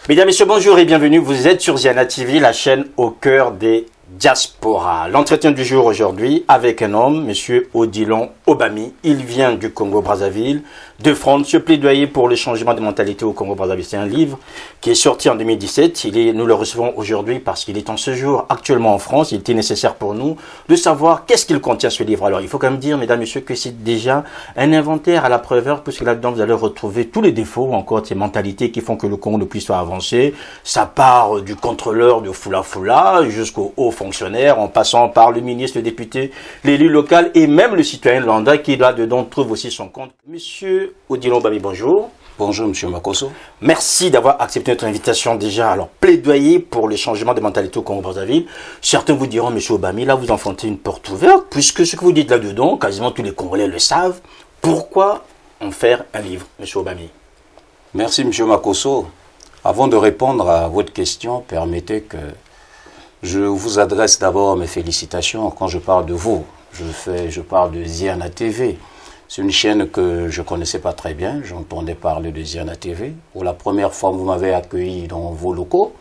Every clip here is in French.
Mesdames, Messieurs, bonjour et bienvenue. Vous êtes sur Ziana TV, la chaîne au cœur des diasporas. L'entretien du jour aujourd'hui avec un homme, Monsieur Odilon Obami. Il vient du Congo-Brazzaville, de France. Ce plaidoyer pour le changement de mentalité au Congo-Brazzaville, c'est un livre qui est sorti en 2017. Nous le recevons aujourd'hui parce qu'il est en séjour actuellement en France. Il était nécessaire pour nous de savoir qu'est-ce qu'il contient ce livre. Alors, il faut quand même dire, mesdames, messieurs, que c'est déjà un inventaire à la preuve, puisque là-dedans, vous allez retrouver tous les défauts ou encore ces mentalités qui font que le Congo ne puisse pas avancer. Ça part du contrôleur de Fula jusqu'au haut fonctionnaire, en passant par le ministre, le député, l'élu local et même le citoyen lambda qui là-dedans trouve aussi son compte. Monsieur Odilon Obami, bonjour. Bonjour, Monsieur Makosso. Merci d'avoir accepté notre invitation déjà. Alors, plaidoyer pour le changement de mentalité au Congo-Brazzaville. Certains vous diront, Monsieur Obami, là, vous enfantez une porte ouverte, puisque ce que vous dites là-dedans, quasiment tous les Congolais le savent. Pourquoi en faire un livre, Monsieur Obami? Merci, Monsieur Makosso. Avant de répondre à votre question, permettez que je vous adresse d'abord mes félicitations quand je parle de vous. Je parle de Ziana TV. C'est une chaîne que je ne connaissais pas très bien. J'entendais parler de Ziana TV. Pour la première fois, vous m'avez accueilli dans vos locaux.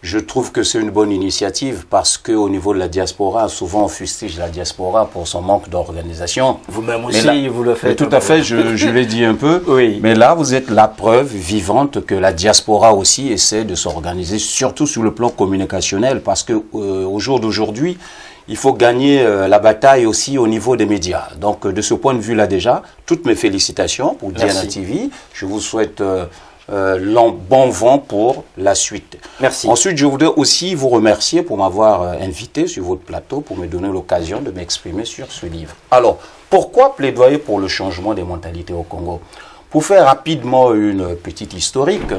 Je trouve que c'est une bonne initiative parce qu'au niveau de la diaspora, souvent on fustige la diaspora pour son manque d'organisation. Vous-même aussi, là, vous le faites. Tout à fait, je l'ai dit un peu. Oui. Mais là, vous êtes la preuve vivante que la diaspora aussi essaie de s'organiser, surtout sur le plan communicationnel, parce que au jour d'aujourd'hui, il faut gagner la bataille aussi au niveau des médias. Donc, de ce point de vue-là déjà, toutes mes félicitations pour Diana TV. Je vous souhaite bon vent pour la suite. Merci. Ensuite, je voudrais aussi vous remercier pour m'avoir invité sur votre plateau pour me donner l'occasion de m'exprimer sur ce livre. Alors, pourquoi plaidoyer pour le changement des mentalités au Congo? Pour faire rapidement une petite historique,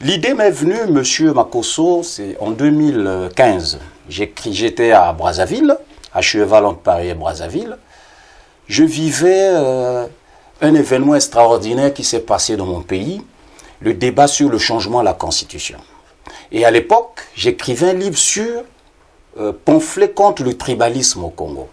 l'idée m'est venue, Monsieur Makosso, c'est en 2015. J'étais à Brazzaville, à cheval entre Paris et Brazzaville. Je vivais un événement extraordinaire qui s'est passé dans mon pays, le débat sur le changement de la Constitution. Et à l'époque, j'écrivais un livre sur pamphlet contre le tribalisme au Congo.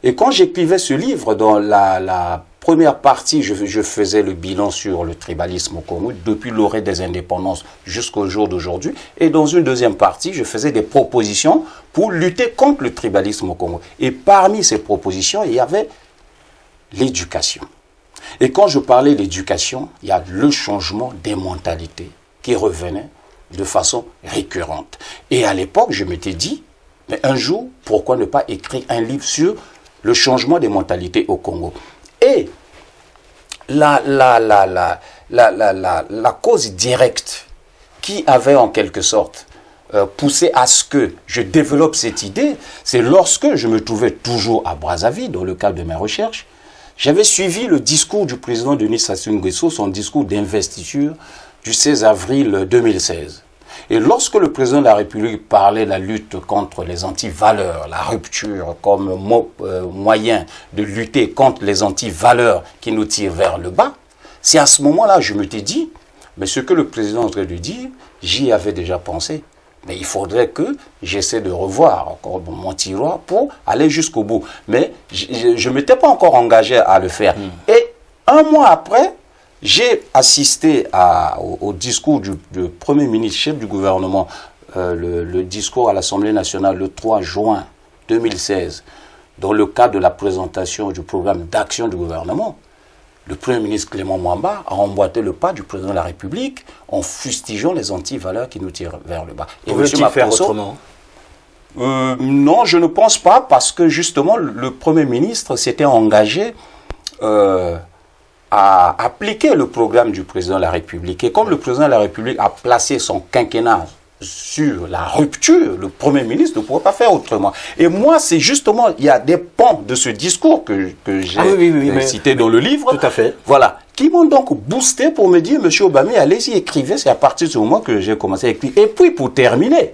Et quand j'écrivais ce livre, dans la première partie, je faisais le bilan sur le tribalisme au Congo, depuis l'orée des indépendances jusqu'au jour d'aujourd'hui. Et dans une deuxième partie, je faisais des propositions pour lutter contre le tribalisme au Congo. Et parmi ces propositions, il y avait l'éducation. Et quand je parlais d'éducation, il y a le changement des mentalités qui revenait de façon récurrente. Et à l'époque, je m'étais dit, mais un jour, pourquoi ne pas écrire un livre sur le changement des mentalités au Congo? Et la cause directe qui avait en quelque sorte poussé à ce que je développe cette idée, c'est lorsque je me trouvais toujours à Brazzaville, dans le cadre de mes recherches. J'avais suivi le discours du président Denis Sassou Nguesso, son discours d'investiture du 16 avril 2016. Et lorsque le président de la République parlait de la lutte contre les antivaleurs, la rupture comme moyen de lutter contre les antivaleurs qui nous tirent vers le bas, c'est à ce moment-là que je me suis dit, mais ce que le président est en train de dire, j'y avais déjà pensé. Mais il faudrait que j'essaie de revoir encore mon tiroir pour aller jusqu'au bout. Mais je ne m'étais pas encore engagé à le faire. Et un mois après, j'ai assisté au discours du Premier ministre, chef du gouvernement, le discours à l'Assemblée nationale le 3 juin 2016, dans le cadre de la présentation du programme d'action du gouvernement. Le Premier ministre Clément Mwamba a emboîté le pas du président de la République en fustigeant les antivaleurs qui nous tirent vers le bas. Et pouvez-il faire autrement? Non, je ne pense pas, parce que justement, le Premier ministre s'était engagé à appliquer le programme du président de la République. Et comme le président de la République a placé son quinquennat sur la rupture, le Premier ministre ne pourrait pas faire autrement. Et moi, c'est justement, il y a des pans de ce discours que j'ai cité dans le livre. Tout à fait. Voilà. Qui m'ont donc boosté pour me dire, Monsieur Obami, allez-y, écrivez. C'est à partir de ce moment que j'ai commencé à écrire. Et puis, pour terminer,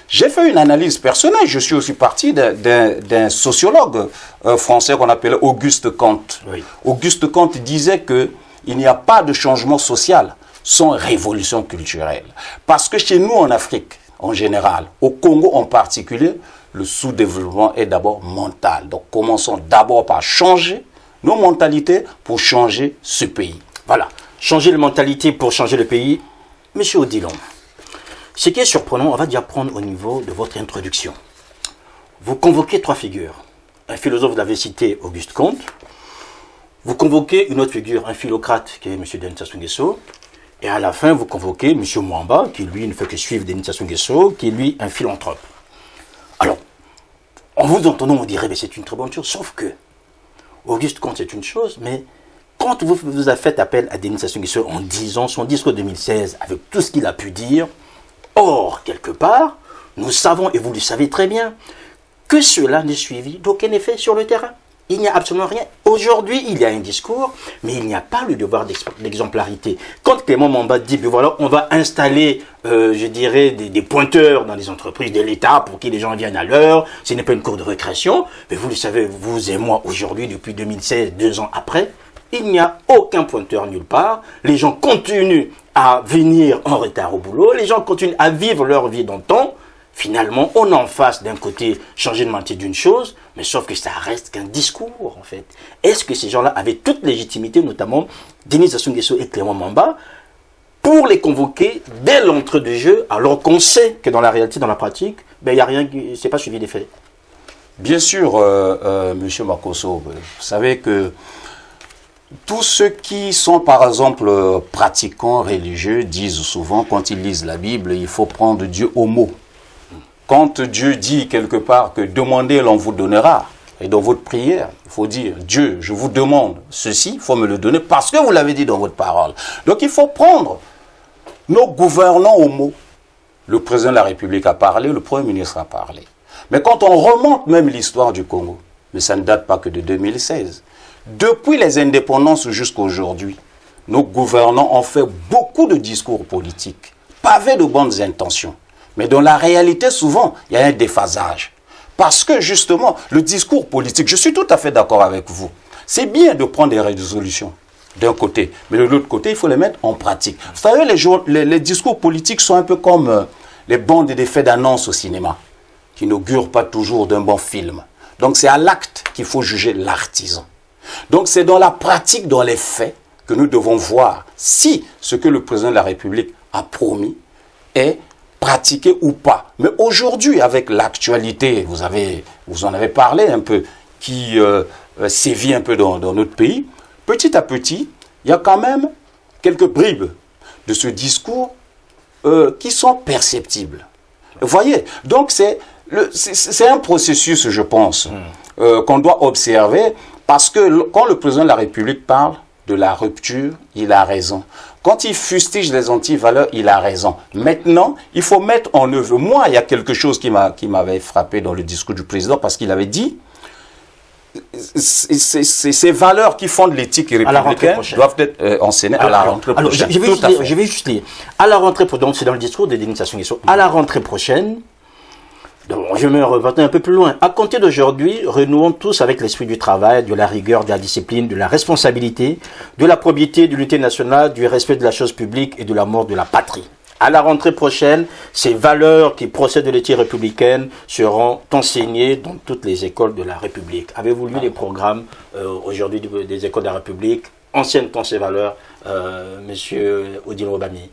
j'ai fait une analyse personnelle. Je suis aussi parti d'un sociologue français qu'on appelait Auguste Comte. Oui. Auguste Comte disait qu'il n'y a pas de changement social sans révolution culturelle. Parce que chez nous en Afrique, en général, au Congo en particulier, le sous-développement est d'abord mental. Donc commençons d'abord par changer nos mentalités pour changer ce pays. Voilà. Changer les mentalités pour changer le pays. Monsieur Odilon, ce qui est surprenant, on va déjà prendre au niveau de votre introduction. Vous convoquez 3 figures. Un philosophe, vous l'avez cité, Auguste Comte. Vous convoquez une autre figure, un philocrate, qui est M. Denis Sassou Nguesso. Et à la fin, vous convoquez M. Mwamba, qui lui ne fait que suivre Denis Sassou Nguesso, qui est lui un philanthrope. Alors, en vous entendant, on dirait, mais c'est une très bonne chose, sauf que Auguste Comte, c'est une chose, mais quand vous avez fait appel à Denis Sassou Nguesso en disant son discours 2016, avec tout ce qu'il a pu dire, or, quelque part, nous savons, et vous le savez très bien, que cela n'est suivi d'aucun effet sur le terrain. Il n'y a absolument rien. Aujourd'hui, il y a un discours, mais il n'y a pas le devoir d'exemplarité. Quand Clément Mwamba dit, voilà, on va installer, je dirais, des pointeurs dans les entreprises de l'État pour que les gens viennent à l'heure, ce n'est pas une cour de récréation, mais vous le savez, vous et moi, aujourd'hui, depuis 2016, 2 ans après, il n'y a aucun pointeur nulle part. Les gens continuent à venir en retard au boulot, les gens continuent à vivre leur vie dans le temps. Finalement, on en face d'un côté changer de mentalité d'une chose, mais sauf que ça reste qu'un discours en fait. Est-ce que ces gens-là avaient toute légitimité, notamment Denis Sassou Nguesso et Clément Mwamba, pour les convoquer dès l'entrée du jeu, alors qu'on sait que dans la réalité, dans la pratique, ben, il n'y a rien, c'est pas suivi des faits. Bien sûr, Monsieur Makosso, vous savez que tous ceux qui sont, par exemple, pratiquants religieux disent souvent, quand ils lisent la Bible, il faut prendre Dieu au mot. Quand Dieu dit quelque part que demandez, l'on vous donnera, et dans votre prière, il faut dire, Dieu, je vous demande ceci, il faut me le donner parce que vous l'avez dit dans votre parole. Donc il faut prendre nos gouvernants au mot. Le président de la République a parlé, le Premier ministre a parlé. Mais quand on remonte même l'histoire du Congo, mais ça ne date pas que de 2016, depuis les indépendances jusqu'à aujourd'hui, nos gouvernants ont fait beaucoup de discours politiques, pavés de bonnes intentions. Mais dans la réalité, souvent, il y a un déphasage. Parce que justement, le discours politique, je suis tout à fait d'accord avec vous. C'est bien de prendre des résolutions d'un côté, mais de l'autre côté, il faut les mettre en pratique. Vous savez, les discours politiques sont un peu comme les bandes d'effets d'annonce au cinéma, qui n'augurent pas toujours d'un bon film. Donc c'est à l'acte qu'il faut juger l'artisan. Donc c'est dans la pratique, dans les faits, que nous devons voir si ce que le président de la République a promis est pratiqué ou pas. Mais aujourd'hui, avec l'actualité, vous en avez parlé un peu, qui sévit un peu dans notre pays, petit à petit, il y a quand même quelques bribes de ce discours qui sont perceptibles. Vous voyez, donc c'est un processus, je pense, qu'on doit observer, parce que quand le président de la République parle de la rupture, il a raison. Quand il fustige les antivaleurs, il a raison. Maintenant, il faut mettre en œuvre. Moi, il y a quelque chose qui m'avait frappé dans le discours du président, parce qu'il avait dit ces valeurs qui fondent l'éthique républicaine doivent être enseignées à la rentrée prochaine. Je vais juste lire. À la rentrée prochaine, donc c'est dans le discours de Denis Sassou Nguesso. À la rentrée prochaine, donc je vais me reporter un peu plus loin. À compter d'aujourd'hui, renouons tous avec l'esprit du travail, de la rigueur, de la discipline, de la responsabilité, de la probité, de l'unité nationale, du respect de la chose publique et de l'amour de la patrie. À la rentrée prochaine, ces valeurs qui procèdent de l'éthique républicaine seront enseignées dans toutes les écoles de la République. Avez-vous lu les programmes aujourd'hui des écoles de la République? Enseigne-t-on ces valeurs, Monsieur Odilon Obami?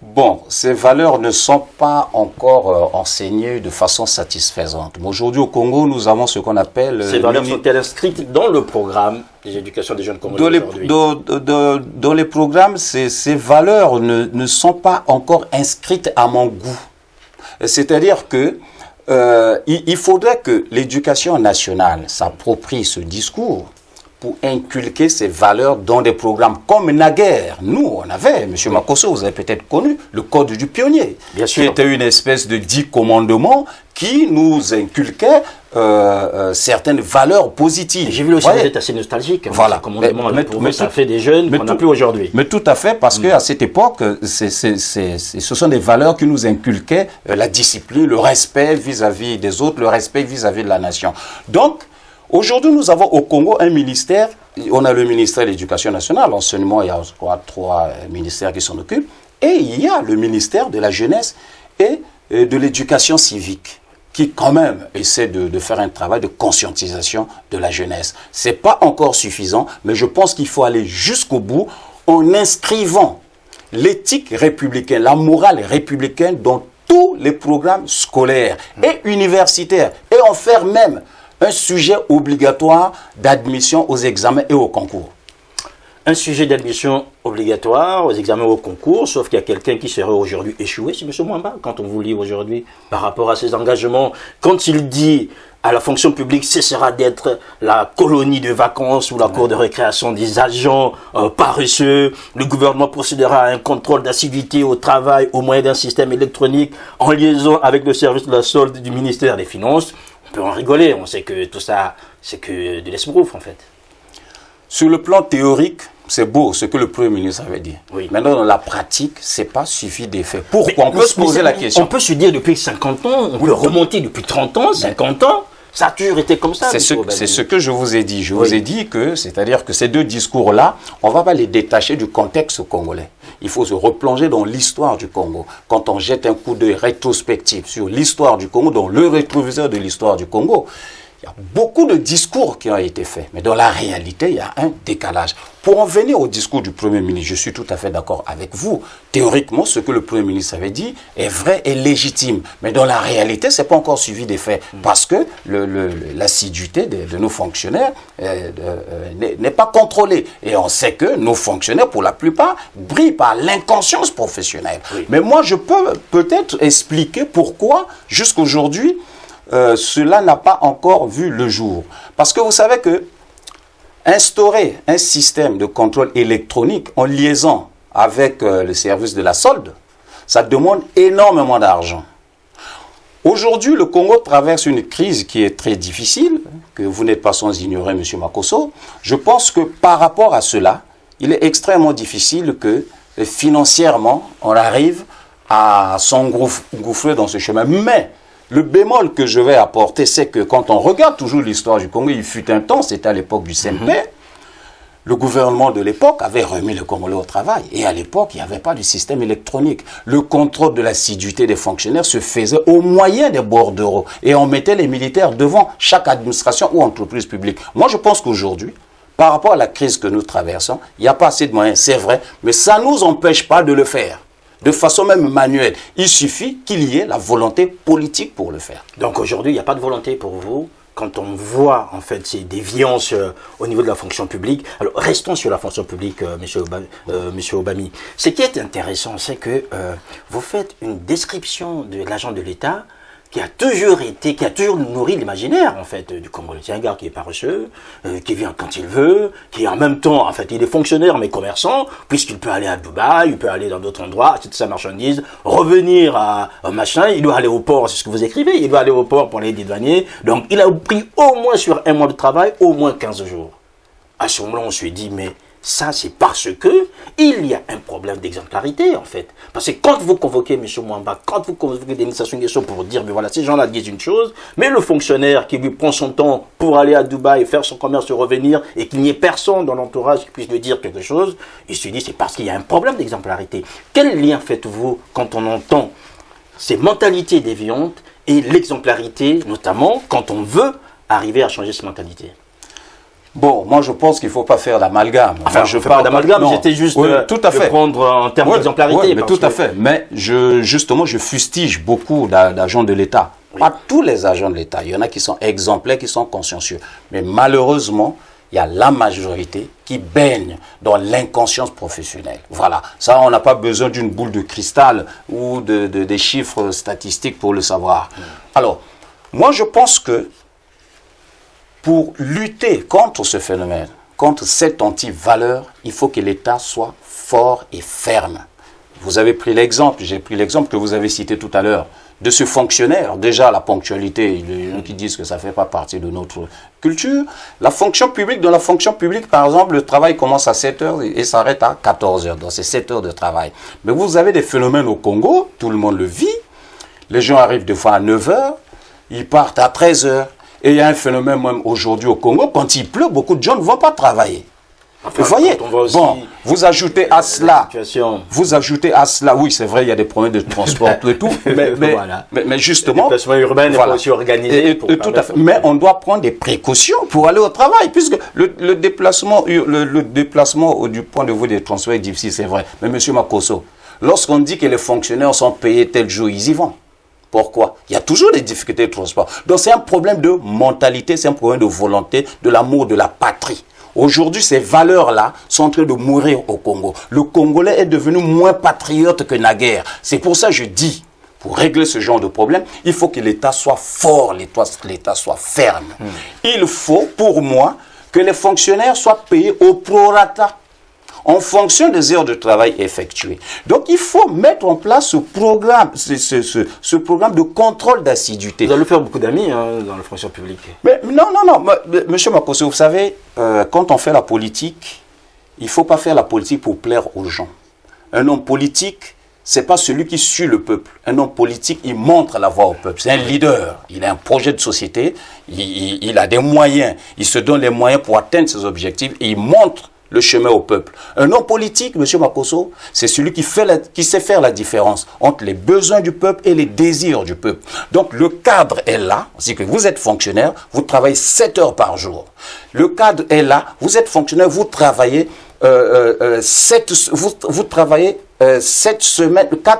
Bon, ces valeurs ne sont pas encore enseignées de façon satisfaisante. Mais aujourd'hui, au Congo, nous avons ce qu'on appelle... Ces valeurs sont-elles inscrites dans le programme des éducations des jeunes congolais aujourd'hui? Dans les programmes, ces valeurs ne sont pas encore inscrites à mon goût. C'est-à-dire que il faudrait que l'éducation nationale s'approprie ce discours pour inculquer ces valeurs dans des programmes comme naguère. Nous, on avait, M. Makosso, vous avez peut-être connu, le Code du pionnier, bien sûr, qui était une espèce de 10 commandements qui nous inculquait certaines valeurs positives. J'ai vu aussi que vous êtes assez nostalgique. Voilà. Mais ça fait des jeunes qu'on n'a plus aujourd'hui. Mais tout à fait, parce qu'à cette époque, ce sont des valeurs qui nous inculquaient la discipline, le respect vis-à-vis des autres, le respect vis-à-vis de la nation. Donc, aujourd'hui, nous avons au Congo un ministère, on a le ministère de l'Éducation nationale, l'enseignement, il y a 3 ministères qui s'en occupent, et il y a le ministère de la Jeunesse et de l'Éducation civique, qui quand même essaie de faire un travail de conscientisation de la jeunesse. Ce n'est pas encore suffisant, mais je pense qu'il faut aller jusqu'au bout en inscrivant l'éthique républicaine, la morale républicaine dans tous les programmes scolaires et universitaires. Et en faire même un sujet obligatoire d'admission aux examens et aux concours. Un sujet d'admission obligatoire aux examens et aux concours, sauf qu'il y a quelqu'un qui serait aujourd'hui échoué, c'est M. Mwamba, quand on vous lit aujourd'hui, par rapport à ses engagements. Quand il dit à la fonction publique cessera d'être la colonie de vacances ou la cour de récréation des agents paresseux, le gouvernement procédera à un contrôle d'assiduité au travail au moyen d'un système électronique en liaison avec le service de la solde du ministère des Finances, on peut en rigoler, on sait que tout ça, c'est que de l'esbrouf en fait. Sur le plan théorique, c'est beau ce que le Premier ministre avait dit. Oui. Maintenant, dans la pratique, ce n'est pas suffi d'effet. Pourquoi? On peut se poser la question. On peut se dire depuis 50 ans, on peut remonter depuis 30 ans, 50 ans. Ça a toujours été comme ça. C'est ce que je vous ai dit. Je vous ai dit que, c'est-à-dire que ces deux discours-là, on ne va pas les détacher du contexte congolais. Il faut se replonger dans l'histoire du Congo. Quand on jette un coup d'œil rétrospectif sur l'histoire du Congo, dans le rétroviseur de l'histoire du Congo, il y a beaucoup de discours qui ont été faits, mais dans la réalité, il y a un décalage. Pour en venir au discours du Premier ministre, je suis tout à fait d'accord avec vous. Théoriquement, ce que le Premier ministre avait dit est vrai et légitime. Mais dans la réalité, ce n'est pas encore suivi des faits. Parce que l'assiduité de nos fonctionnaires n'est pas contrôlée. Et on sait que nos fonctionnaires, pour la plupart, brillent par l'inconscience professionnelle. Oui. Mais moi, je peux peut-être expliquer pourquoi, jusqu'aujourd'hui, cela n'a pas encore vu le jour. Parce que vous savez que instaurer un système de contrôle électronique en liaison avec le service de la solde, ça demande énormément d'argent. Aujourd'hui, le Congo traverse une crise qui est très difficile, que vous n'êtes pas sans ignorer, M. Makosso. Je pense que par rapport à cela, il est extrêmement difficile que financièrement, on arrive à s'engouffrer dans ce chemin. Mais le bémol que je vais apporter, c'est que quand on regarde toujours l'histoire du Congo, il fut un temps, c'était à l'époque du CNP, le gouvernement de l'époque avait remis le Congolais au travail. Et à l'époque, il n'y avait pas de système électronique. Le contrôle de l'assiduité des fonctionnaires se faisait au moyen des bordereaux. Et on mettait les militaires devant chaque administration ou entreprise publique. Moi, je pense qu'aujourd'hui, par rapport à la crise que nous traversons, il n'y a pas assez de moyens, c'est vrai, mais ça ne nous empêche pas de le faire. De façon même manuelle. Il suffit qu'il y ait la volonté politique pour le faire. Donc aujourd'hui, il n'y a pas de volonté pour vous quand on voit en fait ces déviances au niveau de la fonction publique. Alors restons sur la fonction publique, monsieur Obami. Ce qui est intéressant, c'est que vous faites une description de l'agent de l'État qui a toujours nourri l'imaginaire en fait du Congolais. C'est un gars qui est paresseux, qui vient quand il veut, qui en même temps, en fait, il est fonctionnaire mais commerçant, puisqu'il peut aller à Dubaï, il peut aller dans d'autres endroits, acheter sa marchandise, revenir à un machin, il doit aller au port, c'est ce que vous écrivez, il doit aller au port pour les douaniers. Donc il a pris au moins sur un mois de travail, au moins 15 jours. À ce moment-là, on se dit, mais ça, c'est parce que il y a un problème d'exemplarité, en fait. Parce que quand vous convoquez M. Mwamba, quand vous convoquez des administrations pour dire, mais voilà, ces gens-là disent une chose, mais le fonctionnaire qui lui prend son temps pour aller à Dubaï, faire son commerce, revenir, et qu'il n'y ait personne dans l'entourage qui puisse lui dire quelque chose, il se dit, c'est parce qu'il y a un problème d'exemplarité. Quel lien faites-vous quand on entend ces mentalités déviantes et l'exemplarité, notamment quand on veut arriver à changer ces mentalités? Bon, moi je pense qu'il ne faut pas faire d'amalgame. Enfin, je ne fais pas d'amalgame, j'étais juste tout à fait. De prendre en termes d'exemplarité. Oui, mais tout à fait. Mais justement, je fustige beaucoup d'agents de l'État. Oui. Pas tous les agents de l'État. Il y en a qui sont exemplaires, qui sont consciencieux. Mais malheureusement, il y a la majorité qui baigne dans l'inconscience professionnelle. Voilà. Ça, on n'a pas besoin d'une boule de cristal ou des chiffres statistiques pour le savoir. Alors, moi je pense que pour lutter contre ce phénomène, contre cette anti-valeur, il faut que l'État soit fort et ferme. Vous avez pris l'exemple, j'ai pris l'exemple que vous avez cité tout à l'heure, de ce fonctionnaire. Déjà, la ponctualité, il y en a qui disent que ça ne fait pas partie de notre culture. La fonction publique, dans la fonction publique, par exemple, le travail commence à 7 heures et s'arrête à 14 heures. Donc, c'est 7 heures de travail. Mais vous avez des phénomènes au Congo, tout le monde le vit. Les gens arrivent des fois à 9 heures, ils partent à 13 heures. Et il y a un phénomène même aujourd'hui au Congo, quand il pleut, beaucoup de gens ne vont pas travailler. Enfin, vous voyez, quand on voit aussi bon, vous ajoutez à cela, oui, c'est vrai, il y a des problèmes de transport et tout, mais justement, le déplacement urbain n'est pas aussi organisé. Tout à fait. Mais on doit prendre des précautions pour aller au travail, puisque le déplacement du point de vue des transports est difficile, c'est vrai. Mais monsieur Makosso, lorsqu'on dit que les fonctionnaires sont payés tel jour, ils y vont. Pourquoi? Il y a toujours des difficultés de transport. Donc c'est un problème de mentalité, c'est un problème de volonté, de l'amour de la patrie. Aujourd'hui, ces valeurs-là sont en train de mourir au Congo. Le Congolais est devenu moins patriote que naguère. C'est pour ça que je dis, pour régler ce genre de problème, il faut que l'État soit fort, l'État soit ferme. Il faut, pour moi, que les fonctionnaires soient payés au prorata, en fonction des heures de travail effectuées. Donc, il faut mettre en place ce programme, ce programme de contrôle d'assiduité. Vous allez faire beaucoup d'amis dans la fonction publique. Mais non. Monsieur Makosso, vous savez, quand on fait la politique, il ne faut pas faire la politique pour plaire aux gens. Un homme politique, ce n'est pas celui qui suit le peuple. Un homme politique, il montre la voie au peuple. C'est un leader. Il a un projet de société. Il a des moyens. Il se donne les moyens pour atteindre ses objectifs et il montre le chemin au peuple. Un homme politique, M. Makosso, c'est celui qui sait faire la différence entre les besoins du peuple et les désirs du peuple. Donc le cadre est là, c'est que vous êtes fonctionnaire, vous travaillez 7 heures par jour. Le cadre est là, vous êtes fonctionnaire, vous travaillez 4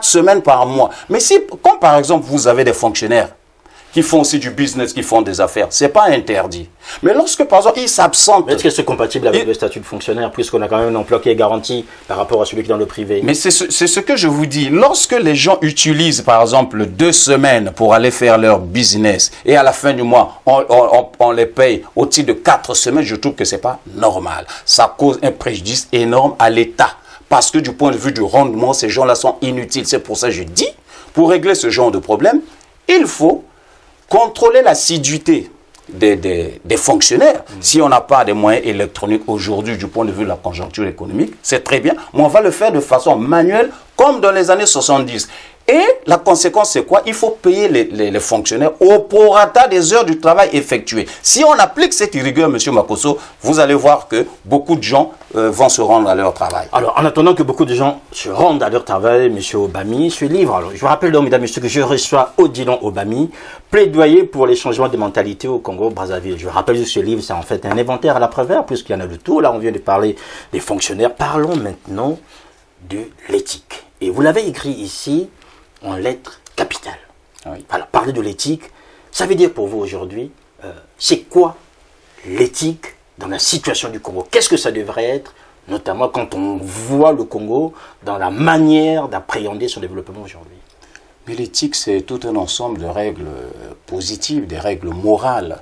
semaines par mois. Mais si, comme par exemple vous avez des fonctionnaires qui font aussi du business, qui font des affaires, c'est pas interdit. Mais lorsque, par exemple, ils s'absentent... Est-ce que c'est compatible avec le statut de fonctionnaire, puisqu'on a quand même un emploi qui est garanti par rapport à celui qui est dans le privé? Mais c'est ce que je vous dis. Lorsque les gens utilisent, par exemple, 2 semaines pour aller faire leur business, et à la fin du mois, on les paye au titre de 4 semaines, je trouve que c'est pas normal. Ça cause un préjudice énorme à l'État. Parce que du point de vue du rendement, ces gens-là sont inutiles. C'est pour ça que je dis, pour régler ce genre de problème, il faut contrôler l'assiduité des fonctionnaires. Si on n'a pas des moyens électroniques aujourd'hui du point de vue de la conjoncture économique, c'est très bien, mais on va le faire de façon manuelle comme dans les années 70. Et la conséquence, c'est quoi? Il faut payer les fonctionnaires au prorata des heures du travail effectuées. Si on applique cette rigueur, M. Makosso, vous allez voir que beaucoup de gens vont se rendre à leur travail. Alors, en attendant que beaucoup de gens se rendent à leur travail, M. Obami, ce livre, alors, je vous rappelle donc, mesdames et messieurs, que je reçois Odilon Obami, plaidoyer pour les changements de mentalité au Congo-Brazzaville. Je vous rappelle que ce livre, c'est en fait un inventaire à la Prévert, puisqu'il y en a de tout. Là, on vient de parler des fonctionnaires. Parlons maintenant de l'éthique. Et vous l'avez écrit ici en lettres capitales. Oui. Voilà, parler de l'éthique, ça veut dire pour vous aujourd'hui, c'est quoi l'éthique dans la situation du Congo? Qu'est-ce que ça devrait être, notamment quand on voit le Congo dans la manière d'appréhender son développement aujourd'hui? Mais l'éthique, c'est tout un ensemble de règles positives, des règles morales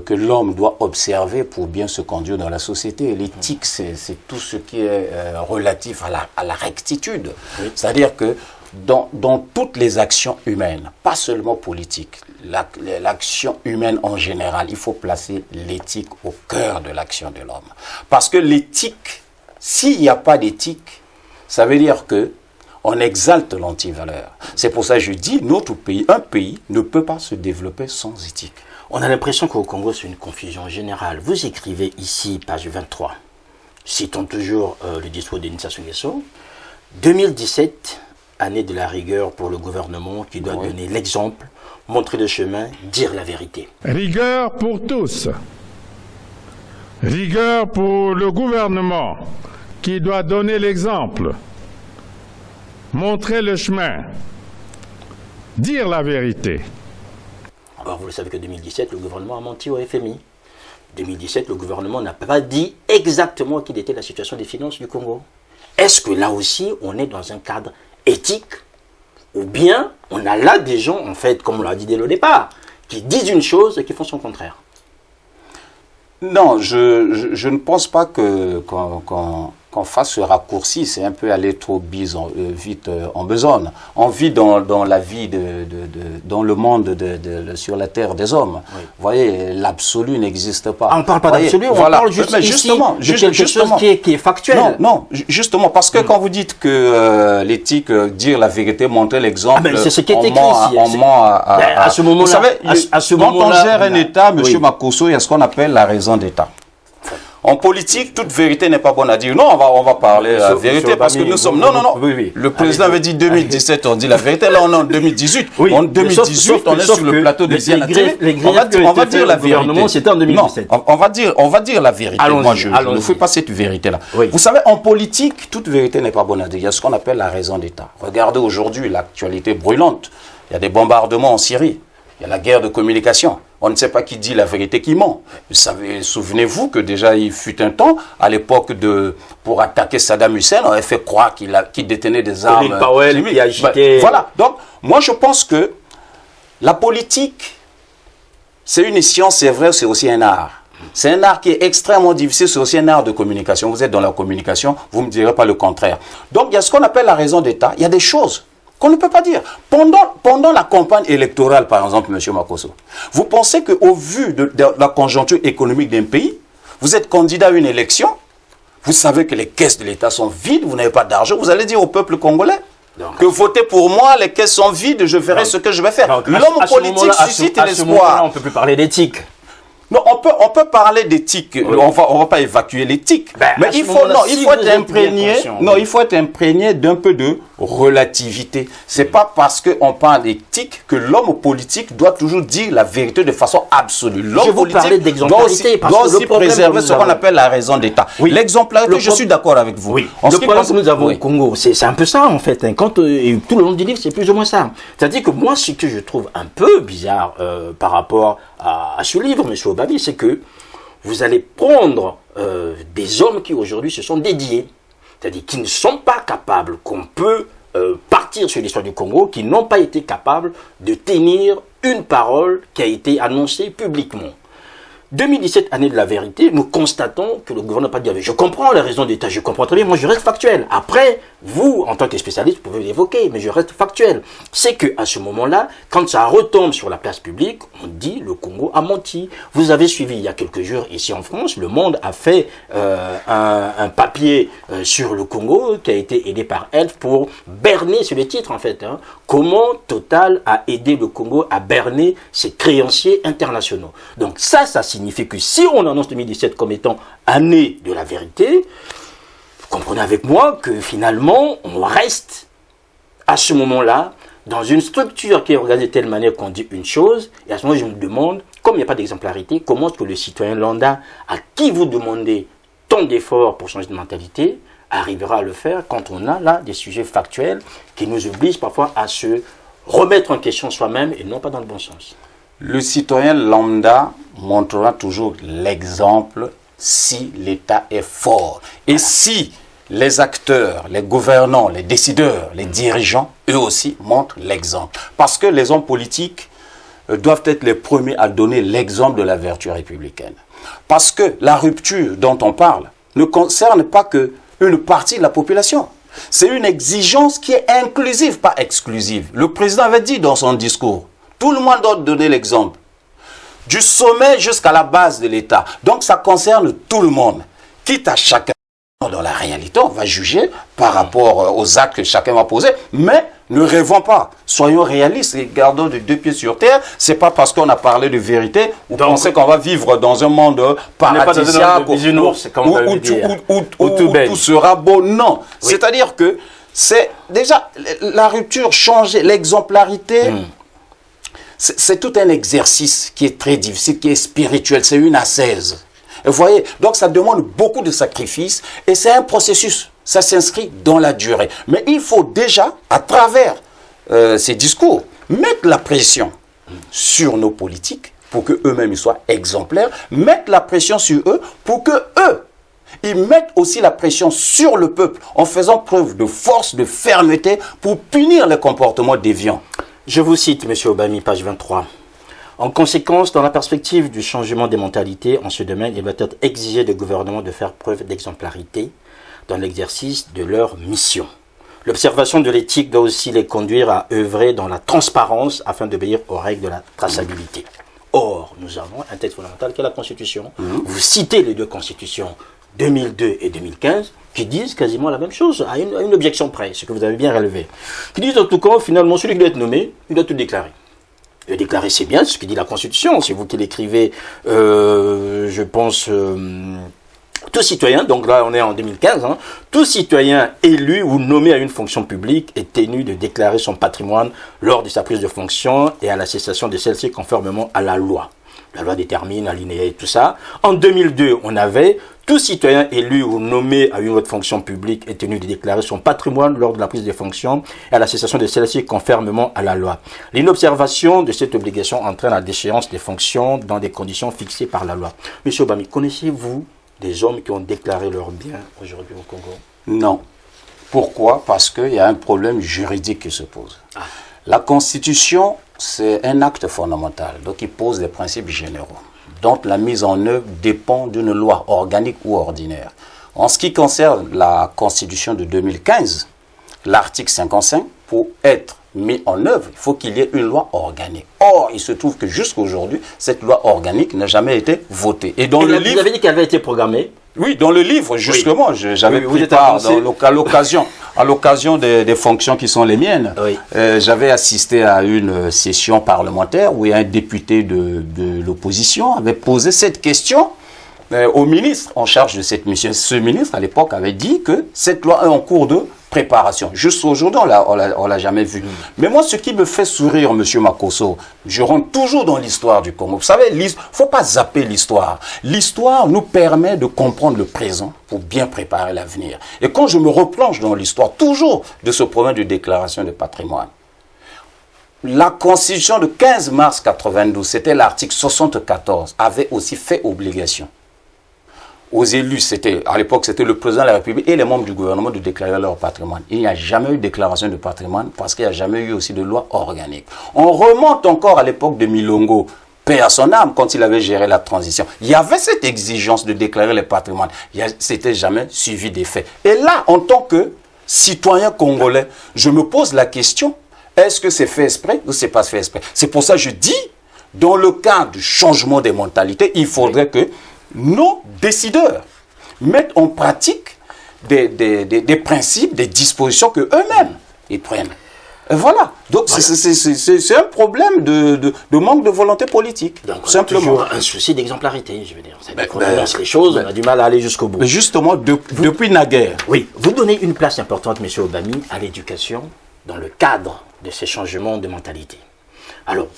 que l'homme doit observer pour bien se conduire dans la société. L'éthique, c'est tout ce qui est relatif à la rectitude. Oui. C'est-à-dire que dans toutes les actions humaines, pas seulement politiques, l'action humaine en général, il faut placer l'éthique au cœur de l'action de l'homme. Parce que l'éthique, s'il n'y a pas d'éthique, ça veut dire que on exalte l'antivaleur. C'est pour ça que je dis, notre pays, un pays ne peut pas se développer sans éthique. On a l'impression qu'au Congo, c'est une confusion générale. Vous écrivez ici, page 23, citons toujours le discours de Sassou Nguesso, 2017, année de la rigueur pour le gouvernement qui doit donner l'exemple, montrer le chemin, dire la vérité. Rigueur pour tous. Rigueur pour le gouvernement qui doit donner l'exemple, montrer le chemin, dire la vérité. Alors vous le savez que 2017, le gouvernement a menti au FMI. 2017, le gouvernement n'a pas dit exactement quelle était la situation des finances du Congo. Est-ce que là aussi, on est dans un cadre éthique, ou bien on a là des gens, en fait, comme on l'a dit dès le départ, qui disent une chose et qui font son contraire? Non, je ne pense pas qu'on fasse ce raccourci, c'est un peu aller trop vite en besogne. On vit dans la vie, dans le monde, sur la terre des hommes. Oui. Vous voyez, l'absolu n'existe pas. On ne parle pas d'absolu, on parle juste de quelque chose qui est factuel. Non, justement, parce que quand vous dites que l'éthique, dire la vérité, montrer l'exemple, c'est ce qui est écrit ici. À ce moment-là, quand on gère un État, M. Makosso, il y a ce qu'on appelle la raison d'État. En politique, toute vérité n'est pas bonne à dire. Non, on va parler la vérité parce que nous sommes... Non. Oui. Le président avait dit 2017, on dit la vérité. Là, on est en 2018. Oui. En 2018, on est sur le plateau de Diana TV. On va dire la vérité. C'était en 2017. Non, on va dire la vérité. Moi, je ne fais pas cette vérité-là. Oui. Vous savez, en politique, toute vérité n'est pas bonne à dire. Il y a ce qu'on appelle la raison d'État. Regardez aujourd'hui l'actualité brûlante. Il y a des bombardements en Syrie. Il y a la guerre de communication. On ne sait pas qui dit la vérité, qui ment. Vous savez, souvenez-vous que déjà il fut un temps, à l'époque pour attaquer Saddam Hussein, on avait fait croire qu'il détenait des armes. Colin Powell qui agitait. Voilà. Donc, moi je pense que la politique, c'est une science, c'est vrai, c'est aussi un art. C'est un art qui est extrêmement difficile, c'est aussi un art de communication. Vous êtes dans la communication, vous ne me direz pas le contraire. Donc, il y a ce qu'on appelle la raison d'État. Il y a des choses qu'on ne peut pas dire. Pendant la campagne électorale, par exemple, M. Makosso, vous pensez qu'au vu de la conjoncture économique d'un pays, vous êtes candidat à une élection, vous savez que les caisses de l'État sont vides, vous n'avez pas d'argent, vous allez dire au peuple congolais que votez pour moi, les caisses sont vides, je verrai ce que je vais faire. L'homme politique suscite l'espoir. On ne peut plus parler d'éthique. Non, on peut parler d'éthique. Oui. On va pas évacuer l'éthique. Mais il faut être imprégné d'un peu de relativité. C'est pas parce qu'on parle d'éthique que l'homme politique doit toujours dire la vérité de façon absolue. L'homme politique doit aussi préserver ce qu'on appelle la raison d'État. Oui. L'exemplarité, je suis d'accord avec vous. Oui. Le problème que nous avons au Congo, c'est un peu ça en fait. Quand et tout le long du livre, c'est plus ou moins ça. C'est-à-dire que moi, ce que je trouve un peu bizarre par rapport à ce livre, M. Obami, c'est que vous allez prendre des hommes qui aujourd'hui se sont dédiés, c'est-à-dire qui ne sont pas capables, qu'on peut partir sur l'histoire du Congo, qui n'ont pas été capables de tenir une parole qui a été annoncée publiquement. 2017, année de la vérité, nous constatons que le gouvernement n'a pas dit. Je comprends les raisons d'État, je comprends très bien, moi je reste factuel. Après, vous, en tant que spécialiste, vous pouvez l'évoquer, mais je reste factuel. C'est qu'à ce moment-là, quand ça retombe sur la place publique, on dit le Congo a menti. Vous avez suivi il y a quelques jours ici en France, Le Monde a fait un papier sur le Congo qui a été aidé par Elf pour berner, c'est le titre en fait, comment Total a aidé le Congo à berner ses créanciers internationaux. Donc ça signifie que si on annonce 2017 comme étant année de la vérité, vous comprenez avec moi que finalement, on reste à ce moment-là dans une structure qui est organisée de telle manière qu'on dit une chose, et à ce moment-là, je me demande, comme il n'y a pas d'exemplarité, comment est-ce que le citoyen lambda, à qui vous demandez tant d'efforts pour changer de mentalité, arrivera à le faire quand on a là des sujets factuels qui nous obligent parfois à se remettre en question soi-même et non pas dans le bon sens. Le citoyen lambda montrera toujours l'exemple si l'État est fort. Et si les acteurs, les gouvernants, les décideurs, les dirigeants, eux aussi montrent l'exemple. Parce que les hommes politiques doivent être les premiers à donner l'exemple de la vertu républicaine. Parce que la rupture dont on parle ne concerne pas qu'une partie de la population. C'est une exigence qui est inclusive, pas exclusive. Le président avait dit dans son discours, tout le monde doit donner l'exemple. Du sommet jusqu'à la base de l'État. Donc ça concerne tout le monde. Quitte à chacun. Dans la réalité, on va juger par rapport aux actes que chacun va poser. Mais ne rêvons pas. Soyons réalistes et gardons de deux pieds sur terre. C'est pas parce qu'on a parlé de vérité ou pensez qu'on va vivre dans un monde paradisiaque où tout sera beau. Non. Oui. C'est-à-dire que c'est déjà la rupture, changer l'exemplarité. C'est tout un exercice qui est très difficile, qui est spirituel. C'est une ascèse. Vous voyez, donc ça demande beaucoup de sacrifices et c'est un processus. Ça s'inscrit dans la durée. Mais il faut déjà, à travers ces discours, mettre la pression sur nos politiques pour qu'eux-mêmes soient exemplaires, mettre la pression sur eux pour qu'eux, ils mettent aussi la pression sur le peuple en faisant preuve de force, de fermeté pour punir les comportements déviants. Je vous cite, M. Obami, page 23. En conséquence, dans la perspective du changement des mentalités en ce domaine, il doit être exigé des gouvernements de faire preuve d'exemplarité dans l'exercice de leur mission. L'observation de l'éthique doit aussi les conduire à œuvrer dans la transparence afin d'obéir aux règles de la traçabilité. Or, nous avons un texte fondamental qui est la Constitution. Vous citez les deux constitutions 2002 et 2015 qui disent quasiment la même chose, à une objection près, ce que vous avez bien relevé. Qui disent en tout cas, finalement, celui qui doit être nommé, il doit tout déclarer. Le déclarer, c'est bien, c'est ce que dit la Constitution. C'est vous qui l'écrivez, je pense, tout citoyen, donc là on est en 2015, hein, tout citoyen élu ou nommé à une fonction publique est tenu de déclarer son patrimoine lors de sa prise de fonction et à la cessation de celle-ci conformément à la loi. La loi détermine, alinéa et tout ça. En 2002, on avait tout citoyen élu ou nommé à une autre fonction publique est tenu de déclarer son patrimoine lors de la prise de fonction et à la cessation de celle-ci conformément à la loi. L'inobservation de cette obligation entraîne la déchéance des fonctions dans des conditions fixées par la loi. Monsieur Obami, connaissez-vous des hommes qui ont déclaré leurs biens aujourd'hui au Congo? Non. Pourquoi? Parce qu'il y a un problème juridique qui se pose. La Constitution, c'est un acte fondamental, donc il pose des principes généraux, dont la mise en œuvre dépend d'une loi organique ou ordinaire. En ce qui concerne la Constitution de 2015, l'article 55, pour être mis en œuvre, il faut qu'il y ait une loi organique. Or, il se trouve que jusqu'à aujourd'hui, cette loi organique n'a jamais été votée. Et dans le livre, vous avez dit qu'elle avait été programmée? Oui, dans le livre, justement, j'avais Oui, pris part à l'occasion des fonctions qui sont les miennes. Oui. J'avais assisté à une session parlementaire où un député de l'opposition avait posé cette question au ministre en charge de cette mission. Ce ministre, à l'époque, avait dit que cette loi est en cours de préparation. Juste aujourd'hui, on l'a jamais vu. Mais moi, ce qui me fait sourire, monsieur Makosso, je rentre toujours dans l'histoire du Congo. Vous savez, il ne faut pas zapper l'histoire. L'histoire nous permet de comprendre le présent pour bien préparer l'avenir. Et quand je me replonge dans l'histoire, toujours de ce problème de déclaration de patrimoine, la Constitution de 15 mars 92, c'était l'article 74, avait aussi fait obligation aux élus, à l'époque, c'était le président de la République et les membres du gouvernement de déclarer leur patrimoine. Il n'y a jamais eu de déclaration de patrimoine parce qu'il n'y a jamais eu aussi de loi organique. On remonte encore à l'époque de Milongo, paix à son âme, quand il avait géré la transition. Il y avait cette exigence de déclarer les patrimoines. C'était jamais suivi des faits. Et là, en tant que citoyen congolais, je me pose la question, est-ce que c'est fait exprès ou c'est pas fait exprès? C'est pour ça que je dis, dans le cadre du changement des mentalités, il faudrait que nos décideurs mettent en pratique des principes, des dispositions que eux-mêmes ils prennent. Et voilà. Donc c'est un problème de manque de volonté politique. Donc, simplement. Toujours un souci d'exemplarité, je veux dire. On annonce les choses, on a du mal à aller jusqu'au bout. Mais justement, depuis naguère. Oui, vous donnez une place importante, monsieur Obami, à l'éducation dans le cadre de ces changements de mentalité. Alors,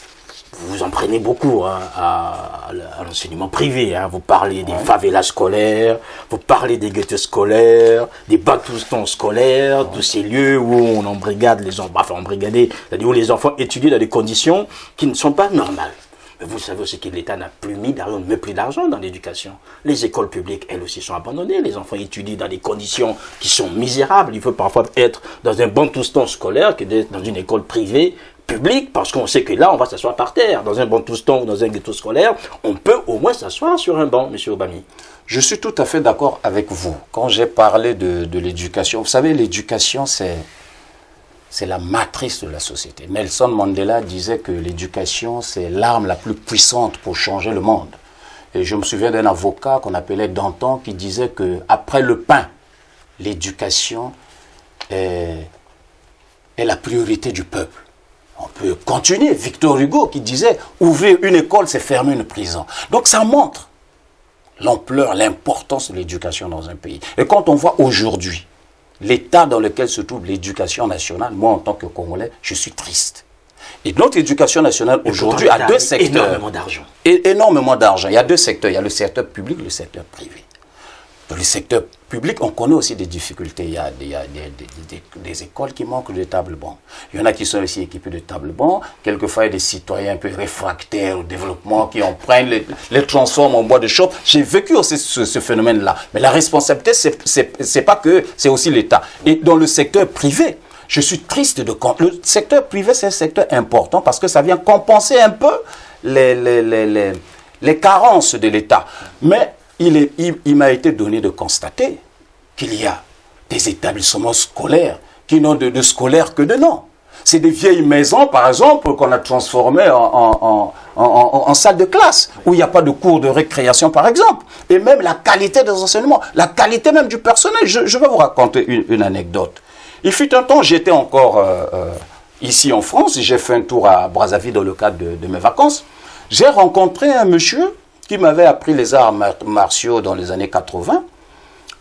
vous vous en prenez beaucoup à l'enseignement privé. Hein. Vous parlez des favelas scolaires, vous parlez des ghettos scolaires, des bateaux scolaires, tous ces lieux où on embrigade les enfants, enfin embrigadés, c'est-à-dire où les enfants étudient dans des conditions qui ne sont pas normales. Mais vous savez aussi que l'État n'a plus mis d'argent, ne met plus d'argent dans l'éducation. Les écoles publiques, elles aussi, sont abandonnées. Les enfants étudient dans des conditions qui sont misérables. Il faut parfois être dans un bon touston scolaire que d'être dans une école privée, public, parce qu'on sait que là, on va s'asseoir par terre. Dans un bon touston ou dans un ghetto scolaire, on peut au moins s'asseoir sur un banc, monsieur Obami. Je suis tout à fait d'accord avec vous. Quand j'ai parlé de l'éducation, vous savez, l'éducation, c'est la matrice de la société. Nelson Mandela disait que l'éducation, c'est l'arme la plus puissante pour changer le monde. Et je me souviens d'un avocat qu'on appelait Danton qui disait que après le pain, l'éducation est la priorité du peuple. On peut continuer. Victor Hugo qui disait « Ouvrir une école, c'est fermer une prison ». Donc ça montre l'ampleur, l'importance de l'éducation dans un pays. Et quand on voit aujourd'hui l'état dans lequel se trouve l'éducation nationale, moi en tant que Congolais, je suis triste. Et notre éducation nationale aujourd'hui a deux secteurs. Énormément d'argent. Énormément d'argent. Il y a deux secteurs. Il y a le secteur public et le secteur privé. Dans le secteur public, on connaît aussi des difficultés. Il y a des écoles qui manquent de tables-bancs. Il y en a qui sont aussi équipées de tables-bancs. Quelquefois, il y a des citoyens un peu réfractaires au développement qui en prennent, les transforment en bois de chauffe. J'ai vécu aussi ce phénomène-là. Mais la responsabilité, c'est pas que, c'est aussi l'État. Et dans le secteur privé, je suis triste de... Le secteur privé, c'est un secteur important parce que ça vient compenser un peu les carences de l'État. Mais il m'a été donné de constater qu'il y a des établissements scolaires qui n'ont de scolaires que de nom. C'est des vieilles maisons, par exemple, qu'on a transformées en salle de classe, où il n'y a pas de cours de récréation, par exemple. Et même la qualité des enseignements, la qualité même du personnel. Je vais vous raconter une anecdote. Il fut un temps, j'étais encore ici en France, j'ai fait un tour à Brazzaville dans le cadre de mes vacances. J'ai rencontré un monsieur qui m'avait appris les arts martiaux dans les années 80.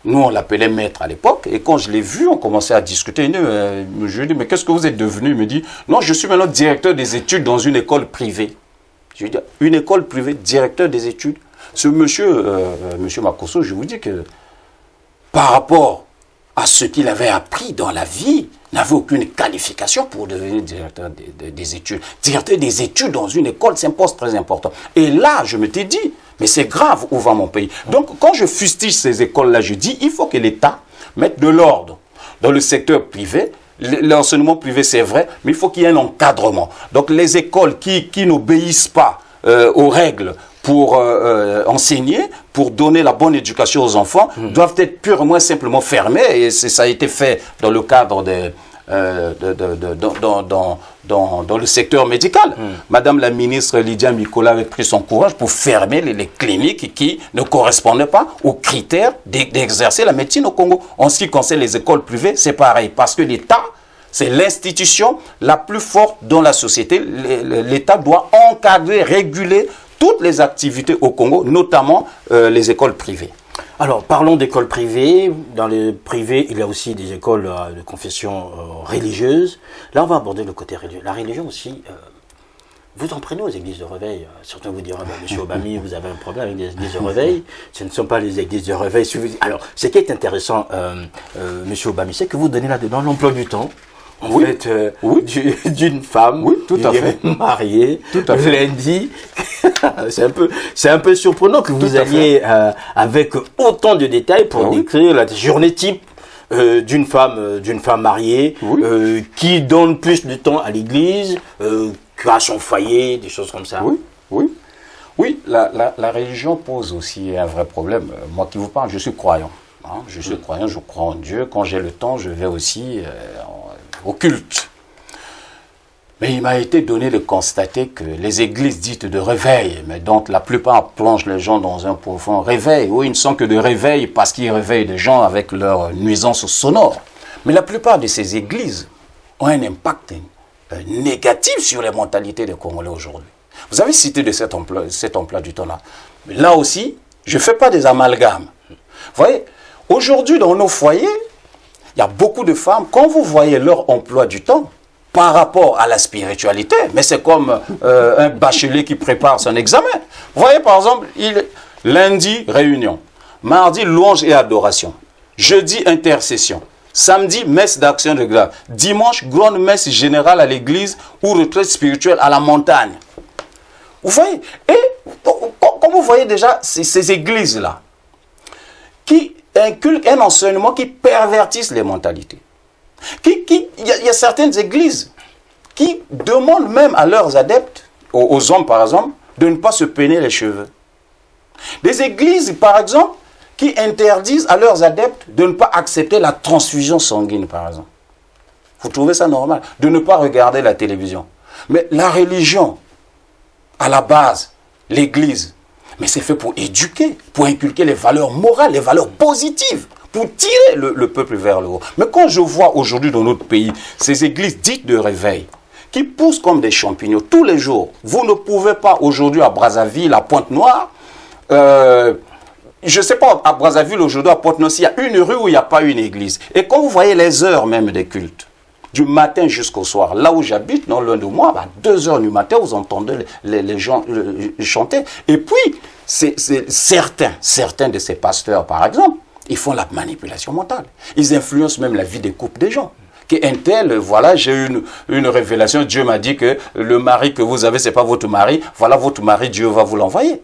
Nous, on l'appelait maître à l'époque. Et quand je l'ai vu, on commençait à discuter. Je lui ai dit, mais qu'est-ce que vous êtes devenu? Il me dit, non, je suis maintenant directeur des études dans une école privée. Je lui ai dit, une école privée, directeur des études. Ce monsieur, monsieur Makosso, je vous dis que par rapport à ce qu'il avait appris dans la vie, n'avait aucune qualification pour devenir directeur des études. Directeur des études dans une école, c'est un poste très important. Et là, je me t'ai dit, mais c'est grave où va mon pays. Donc, quand je fustige ces écoles-là, je dis, il faut que l'État mette de l'ordre dans le secteur privé. L'enseignement privé, c'est vrai, mais il faut qu'il y ait un encadrement. Donc, les écoles qui n'obéissent pas aux règles pour enseigner, pour donner la bonne éducation aux enfants, doivent être purement simplement fermées. Et ça a été fait dans le cadre dans le secteur médical. Madame la ministre Lydia Mikola avait pris son courage pour fermer les cliniques qui ne correspondaient pas aux critères d'exercer la médecine au Congo. En ce qui concerne les écoles privées, c'est pareil, parce que l'État, c'est l'institution la plus forte dans la société. L'État doit encadrer, réguler toutes les activités au Congo, notamment les écoles privées. Alors, parlons d'écoles privées. Dans les privés, il y a aussi des écoles de confession religieuse. Là, on va aborder le côté religieux. La religion aussi, vous en prenez aux églises de réveil. Certains vous diront, monsieur Obami, vous avez un problème avec les églises de réveil. Ce ne sont pas les églises de réveil. Alors, ce qui est intéressant, monsieur Obami, c'est que vous donnez là-dedans l'emploi du temps. En fait, d'une femme, tout à fait, mariée, lundi. c'est un peu surprenant que vous alliez avec autant de détails pour décrire la journée type d'une femme mariée qui donne plus de temps à l'église qu'à son foyer, des choses comme ça. Oui, la religion pose aussi un vrai problème. Moi qui vous parle, je suis croyant. Je suis croyant, je crois en Dieu. Quand j'ai le temps, je vais aussi au culte. Mais il m'a été donné de constater que les églises dites de réveil, mais dont la plupart plongent les gens dans un profond réveil, où ils ne sont que de réveil parce qu'ils réveillent les gens avec leur nuisance sonore. Mais la plupart de ces églises ont un impact négatif sur les mentalités des Congolais aujourd'hui. Vous avez cité de cet emploi du temps-là. Mais là aussi, je ne fais pas des amalgames. Vous voyez, aujourd'hui dans nos foyers, il y a beaucoup de femmes, quand vous voyez leur emploi du temps, par rapport à la spiritualité, mais c'est comme un bachelier qui prépare son examen. Vous voyez, par exemple, lundi, réunion. Mardi, louange et adoration. Jeudi, intercession. Samedi, messe d'action de grâce. Dimanche, grande messe générale à l'église ou retraite spirituelle à la montagne. Vous voyez? Et quand vous voyez déjà ces églises-là, qui inculquent un enseignement qui pervertisse les mentalités. Il y a certaines églises qui demandent même à leurs adeptes, aux hommes par exemple, de ne pas se peiner les cheveux. Des églises par exemple qui interdisent à leurs adeptes de ne pas accepter la transfusion sanguine par exemple. Vous trouvez ça normal? De ne pas regarder la télévision. Mais la religion, à la base, l'église, mais c'est fait pour éduquer, pour inculquer les valeurs morales, les valeurs positives, pour tirer le peuple vers le haut. Mais quand je vois aujourd'hui dans notre pays ces églises dites de réveil, qui poussent comme des champignons tous les jours, vous ne pouvez pas aujourd'hui à Brazzaville, à Pointe-Noire, je ne sais pas, à Brazzaville aujourd'hui, à Pointe-Noire, il y a une rue où il n'y a pas une église. Et quand vous voyez les heures même des cultes, du matin jusqu'au soir, là où j'habite, non loin de moi, à 2 heures du matin, vous entendez les gens chanter. Et puis, certains de ces pasteurs, par exemple, ils font la manipulation mentale. Ils influencent même la vie des couples des gens. Un tel, voilà, j'ai eu une révélation, Dieu m'a dit que le mari que vous avez, ce n'est pas votre mari, voilà votre mari, Dieu va vous l'envoyer.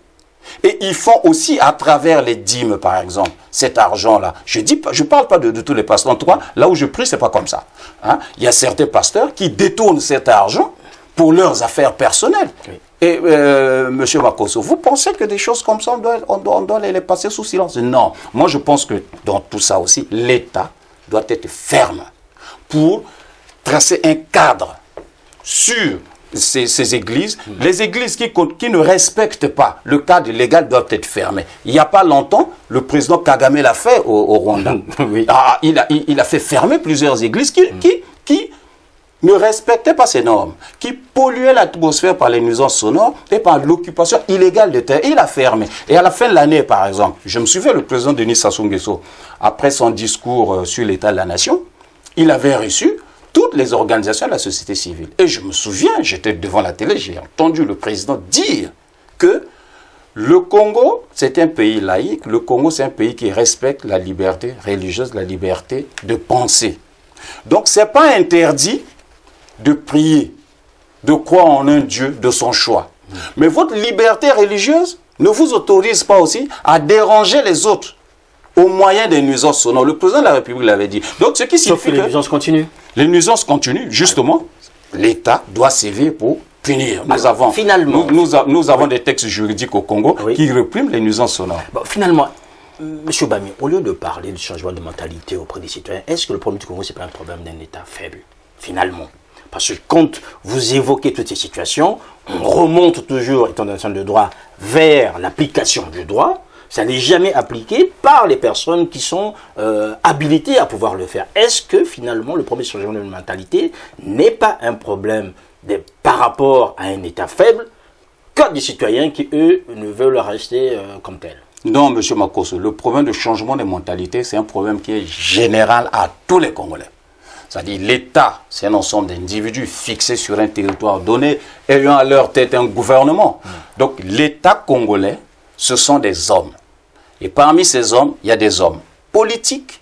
Et ils font aussi à travers les dîmes, par exemple, cet argent-là. Je ne parle pas de tous les pasteurs. En tout cas, là où je prie, ce n'est pas comme ça. Il y a certains pasteurs qui détournent cet argent pour leurs affaires personnelles. Oui. Et M. Makosso, vous pensez que des choses comme ça, on doit les passer sous silence? Non. Moi, je pense que dans tout ça aussi, l'État doit être ferme pour tracer un cadre sur ces églises. Les églises qui ne respectent pas le cadre légal doivent être fermées. Il n'y a pas longtemps, le président Kagame l'a fait au Rwanda. Oui. Il a fait fermer plusieurs églises qui ne respectait pas ces normes, qui polluait l'atmosphère par les nuisances sonores et par l'occupation illégale de terre. Il a fermé. Et à la fin de l'année, par exemple, je me souviens, le président Denis Sassou Nguesso, après son discours sur l'état de la nation, il avait reçu toutes les organisations de la société civile. Et je me souviens, j'étais devant la télé, j'ai entendu le président dire que le Congo, c'est un pays laïque. Le Congo, c'est un pays qui respecte la liberté religieuse, la liberté de penser. Donc, ce n'est pas interdit de prier, de croire en un Dieu de son choix. Mais votre liberté religieuse ne vous autorise pas aussi à déranger les autres au moyen des nuisances sonores. Le président de la République l'avait dit. Donc, ce qui signifie Sauf que les nuisances continuent. Les nuisances continuent, justement. l'État doit sévir pour punir. Nous avons, finalement, nous avons des textes juridiques au Congo qui répriment les nuisances sonores. Bon, finalement, M. Obami, au lieu de parler du changement de mentalité auprès des citoyens, est-ce que le problème du Congo, ce n'est pas un problème d'un État faible, finalement? Parce que quand vous évoquez toutes ces situations, on remonte toujours, étant dans un centre de droit, vers l'application du droit. Ça n'est jamais appliqué par les personnes qui sont habilitées à pouvoir le faire. Est-ce que finalement le premier changement de mentalité n'est pas un problème par rapport à un État faible que des citoyens qui, eux, ne veulent rester comme tels? Non, M. Makosso, le problème de changement de mentalité, c'est un problème qui est général à tous les Congolais. C'est-à-dire l'État, c'est un ensemble d'individus fixés sur un territoire donné, ayant à leur tête un gouvernement. Donc l'État congolais, ce sont des hommes. Et parmi ces hommes, il y a des hommes politiques,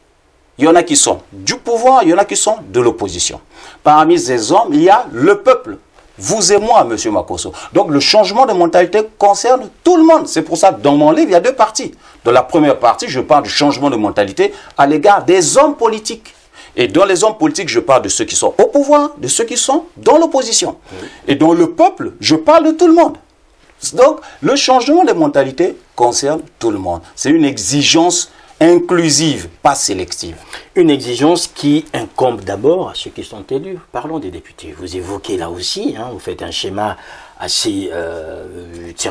il y en a qui sont du pouvoir, il y en a qui sont de l'opposition. Parmi ces hommes, il y a le peuple. Vous et moi, M. Makosso. Donc le changement de mentalité concerne tout le monde. C'est pour ça que dans mon livre, il y a deux parties. Dans la première partie, je parle du changement de mentalité à l'égard des hommes politiques. Et dans les hommes politiques, je parle de ceux qui sont au pouvoir, de ceux qui sont dans l'opposition. Et dans le peuple, je parle de tout le monde. Donc, le changement de mentalité concerne tout le monde. C'est une exigence inclusive, pas sélective. Une exigence qui incombe d'abord à ceux qui sont élus. Parlons des députés. Vous évoquez là aussi, vous faites un schéma assez,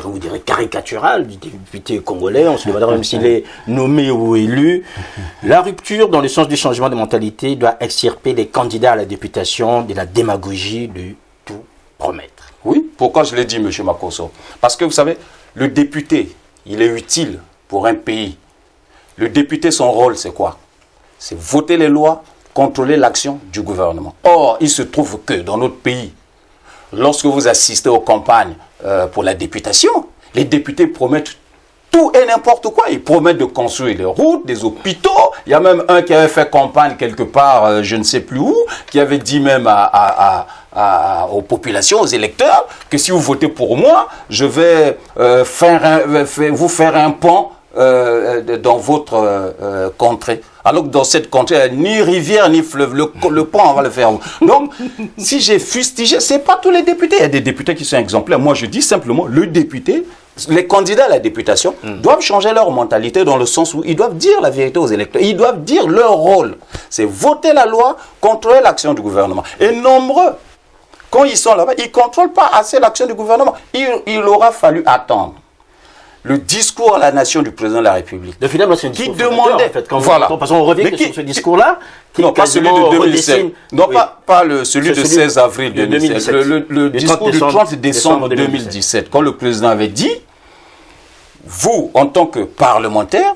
vous direz, caricatural du député congolais. On se demandera même s'il est nommé ou élu. La rupture dans le sens du changement de mentalité doit extirper les candidats à la députation de la démagogie de tout promettre. Oui, pourquoi je l'ai dit, M. Makosso? Parce que vous savez, le député, il est utile pour un pays. Le député, son rôle, c'est quoi? C'est voter les lois, contrôler l'action du gouvernement. Or, il se trouve que dans notre pays, lorsque vous assistez aux campagnes pour la députation, les députés promettent tout et n'importe quoi. Ils promettent de construire des routes, des hôpitaux. Il y a même un qui avait fait campagne quelque part, je ne sais plus où, qui avait dit même aux populations, aux électeurs, que si vous votez pour moi, je vais vous faire un pont dans votre contrée. Alors que dans cette contrée, il n'y a ni rivière ni fleuve. Le pont, on va le faire. Donc, si j'ai fustigé, ce n'est pas tous les députés. Il y a des députés qui sont exemplaires. Moi, je dis simplement, le député, les candidats à la députation doivent changer leur mentalité dans le sens où ils doivent dire la vérité aux électeurs. Ils doivent dire leur rôle. C'est voter la loi, contrôler l'action du gouvernement. Et nombreux, quand ils sont là-bas, ils ne contrôlent pas assez l'action du gouvernement. Il aura fallu attendre le discours à la nation du président de la République. De finalement, c'est un discours qui demandait, en fait, parce qu'on revient sur ce discours-là, non, pas celui de 2017. Non, oui. pas celui de 16 avril 2017. Le discours du 30 décembre 2017, quand le président avait dit, vous, en tant que parlementaire,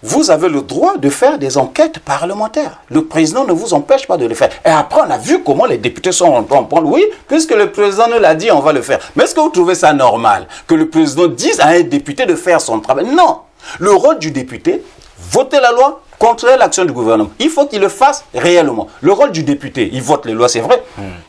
vous avez le droit de faire des enquêtes parlementaires. Le président ne vous empêche pas de le faire. Et après, on a vu comment les députés sont en train de prendre. Oui, puisque le président nous l'a dit, on va le faire. Mais est-ce que vous trouvez ça normal que le président dise à un député de faire son travail? Non. Le rôle du député, voter la loi, contrôler l'action du gouvernement. Il faut qu'il le fasse réellement. Le rôle du député, il vote les lois, c'est vrai.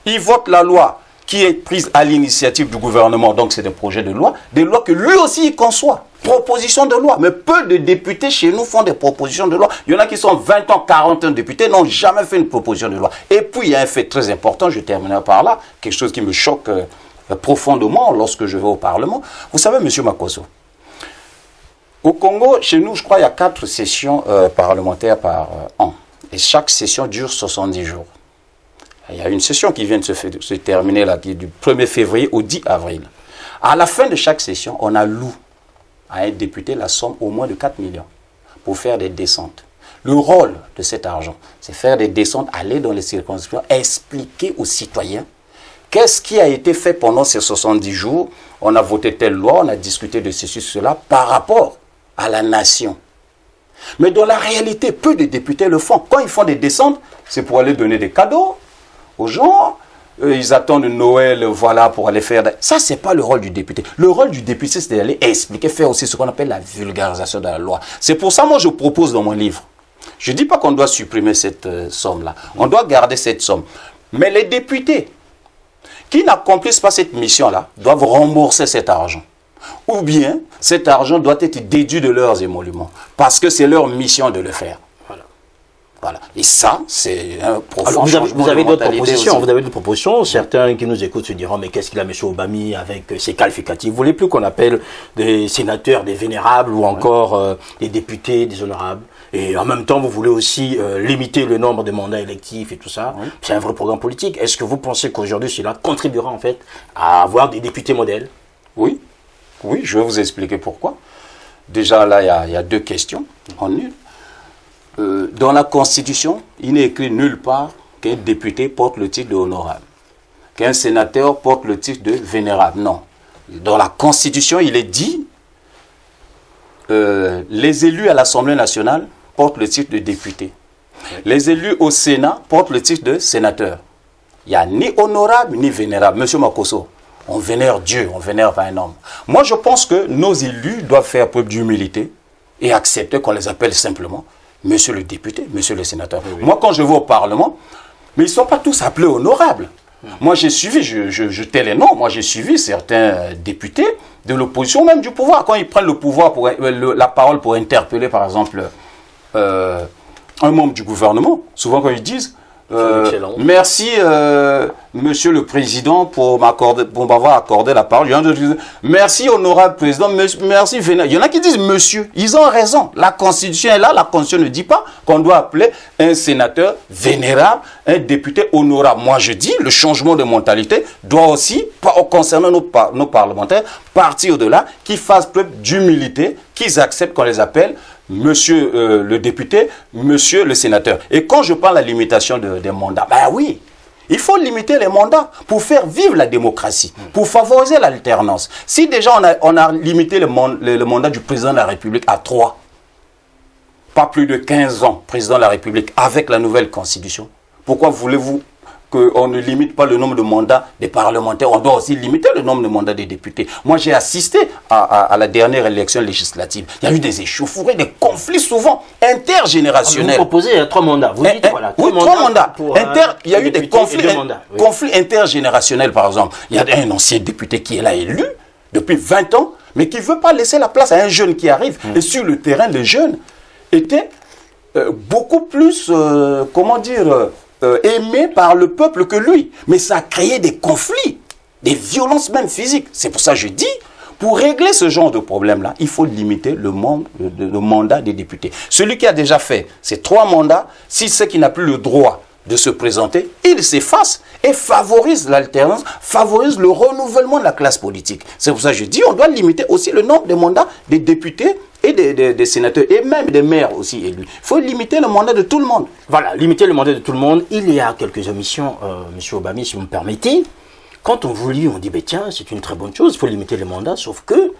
Il vote la loi qui est prise à l'initiative du gouvernement, donc c'est des projets de loi, des lois que lui aussi il conçoit. Propositions de loi. Mais peu de députés chez nous font des propositions de loi. Il y en a qui sont 20 ans, 40 ans députés, n'ont jamais fait une proposition de loi. Et puis il y a un fait très important, je terminerai par là, quelque chose qui me choque profondément lorsque je vais au Parlement. Vous savez, M. Makosso, au Congo, chez nous, je crois, il y a 4 sessions parlementaires par an. Et chaque session dure 70 jours. Il y a une session qui vient de se terminer là, qui est du 1er février au 10 avril. À la fin de chaque session, on alloue à un député la somme au moins de 4 millions pour faire des descentes. Le rôle de cet argent, c'est faire des descentes, aller dans les circonscriptions, expliquer aux citoyens qu'est-ce qui a été fait pendant ces 70 jours. On a voté telle loi, on a discuté de ceci, cela, par rapport à la nation. Mais dans la réalité, peu de députés le font. Quand ils font des descentes, c'est pour aller donner des cadeaux aux gens. Ils attendent Noël, voilà, pour aller faire... Ça, c'est pas le rôle du député. Le rôle du député, c'est d'aller expliquer, faire aussi ce qu'on appelle la vulgarisation de la loi. C'est pour ça, moi, je propose dans mon livre, je ne dis pas qu'on doit supprimer cette somme-là. On doit garder cette somme. Mais les députés qui n'accomplissent pas cette mission-là doivent rembourser cet argent. Ou bien, cet argent doit être déduit de leurs émoluments. Parce que c'est leur mission de le faire. Voilà. Et ça, c'est un profond changement vous avez de d'autres mentalité propositions. aussi. Vous avez d'autres propositions. Certains qui nous écoutent se diront, mais qu'est-ce qu'il a, M. Obami, avec ses qualificatifs? Vous voulez plus qu'on appelle des sénateurs des vénérables ou encore des députés des honorables? Et en même temps, vous voulez aussi limiter le nombre de mandats électifs et tout ça. Oui. C'est un vrai programme politique. Est-ce que vous pensez qu'aujourd'hui, cela contribuera en fait à avoir des députés modèles? Oui. Oui, je vais vous expliquer pourquoi. Déjà, là, il y a deux questions en une. Dans la Constitution, il n'est écrit nulle part qu'un député porte le titre de honorable, qu'un sénateur porte le titre de vénérable. Non. Dans la Constitution, il est dit les élus à l'Assemblée nationale portent le titre de député. Les élus au Sénat portent le titre de sénateur. Il n'y a ni honorable ni vénérable. Monsieur Makosso, on vénère Dieu, on vénère pas un homme. Moi, je pense que nos élus doivent faire preuve d'humilité et accepter qu'on les appelle simplement Monsieur le député, Monsieur le sénateur. Oui, oui. Moi, quand je vais au Parlement, mais ils ne sont pas tous appelés honorables. Moi, j'ai suivi, je tais les noms, moi j'ai suivi certains députés de l'opposition, même du pouvoir. Quand ils prennent le pouvoir, la parole pour interpeller, par exemple, un membre du gouvernement, souvent quand ils disent merci, Monsieur le Président, pour m'avoir accordé la parole. Merci, honorable Président. Merci, vénérable. Il y en a qui disent Monsieur. Ils ont raison. La Constitution est là. La Constitution ne dit pas qu'on doit appeler un sénateur vénérable, un député honorable. Moi, je dis, le changement de mentalité doit aussi, concernant nos parlementaires, partir de là, qu'ils fassent preuve d'humilité, qu'ils acceptent qu'on les appelle Monsieur le député, Monsieur le sénateur. Et quand je parle de la limitation des mandats, ben oui, il faut limiter les mandats pour faire vivre la démocratie, pour favoriser l'alternance. Si déjà on a limité le mandat du président de la République à 3, pas plus de 15 ans, président de la République, avec la nouvelle constitution, pourquoi voulez-vous qu'on ne limite pas le nombre de mandats des parlementaires? On doit aussi limiter le nombre de mandats des députés. Moi, j'ai assisté à la dernière élection législative. Il y a eu des échauffourées, des conflits souvent intergénérationnels. Vous proposez 3 mandats. Vous dites, voilà, oui, 3 mandats. Il y a eu des conflits intergénérationnels, par exemple. Il y a un ancien député qui est là élu depuis 20 ans, mais qui ne veut pas laisser la place à un jeune qui arrive. Et sur le terrain, les jeunes étaient beaucoup plus, aimé par le peuple que lui. Mais ça a créé des conflits, des violences même physiques. C'est pour ça que je dis, pour régler ce genre de problème-là, il faut limiter le mandat des députés. Celui qui a déjà fait ces 3 mandats, si c'est qui n'a plus le droit de se présenter, il s'efface et favorise l'alternance, favorise le renouvellement de la classe politique. C'est pour ça que je dis, on doit limiter aussi le nombre de mandats des députés et des sénateurs, et même des maires aussi élus. Il faut limiter le mandat de tout le monde. Voilà, limiter le mandat de tout le monde. Il y a quelques omissions, M. Obami, si vous me permettez. Quand on vous lit, on dit, ben tiens, c'est une très bonne chose, il faut limiter le mandat, sauf que,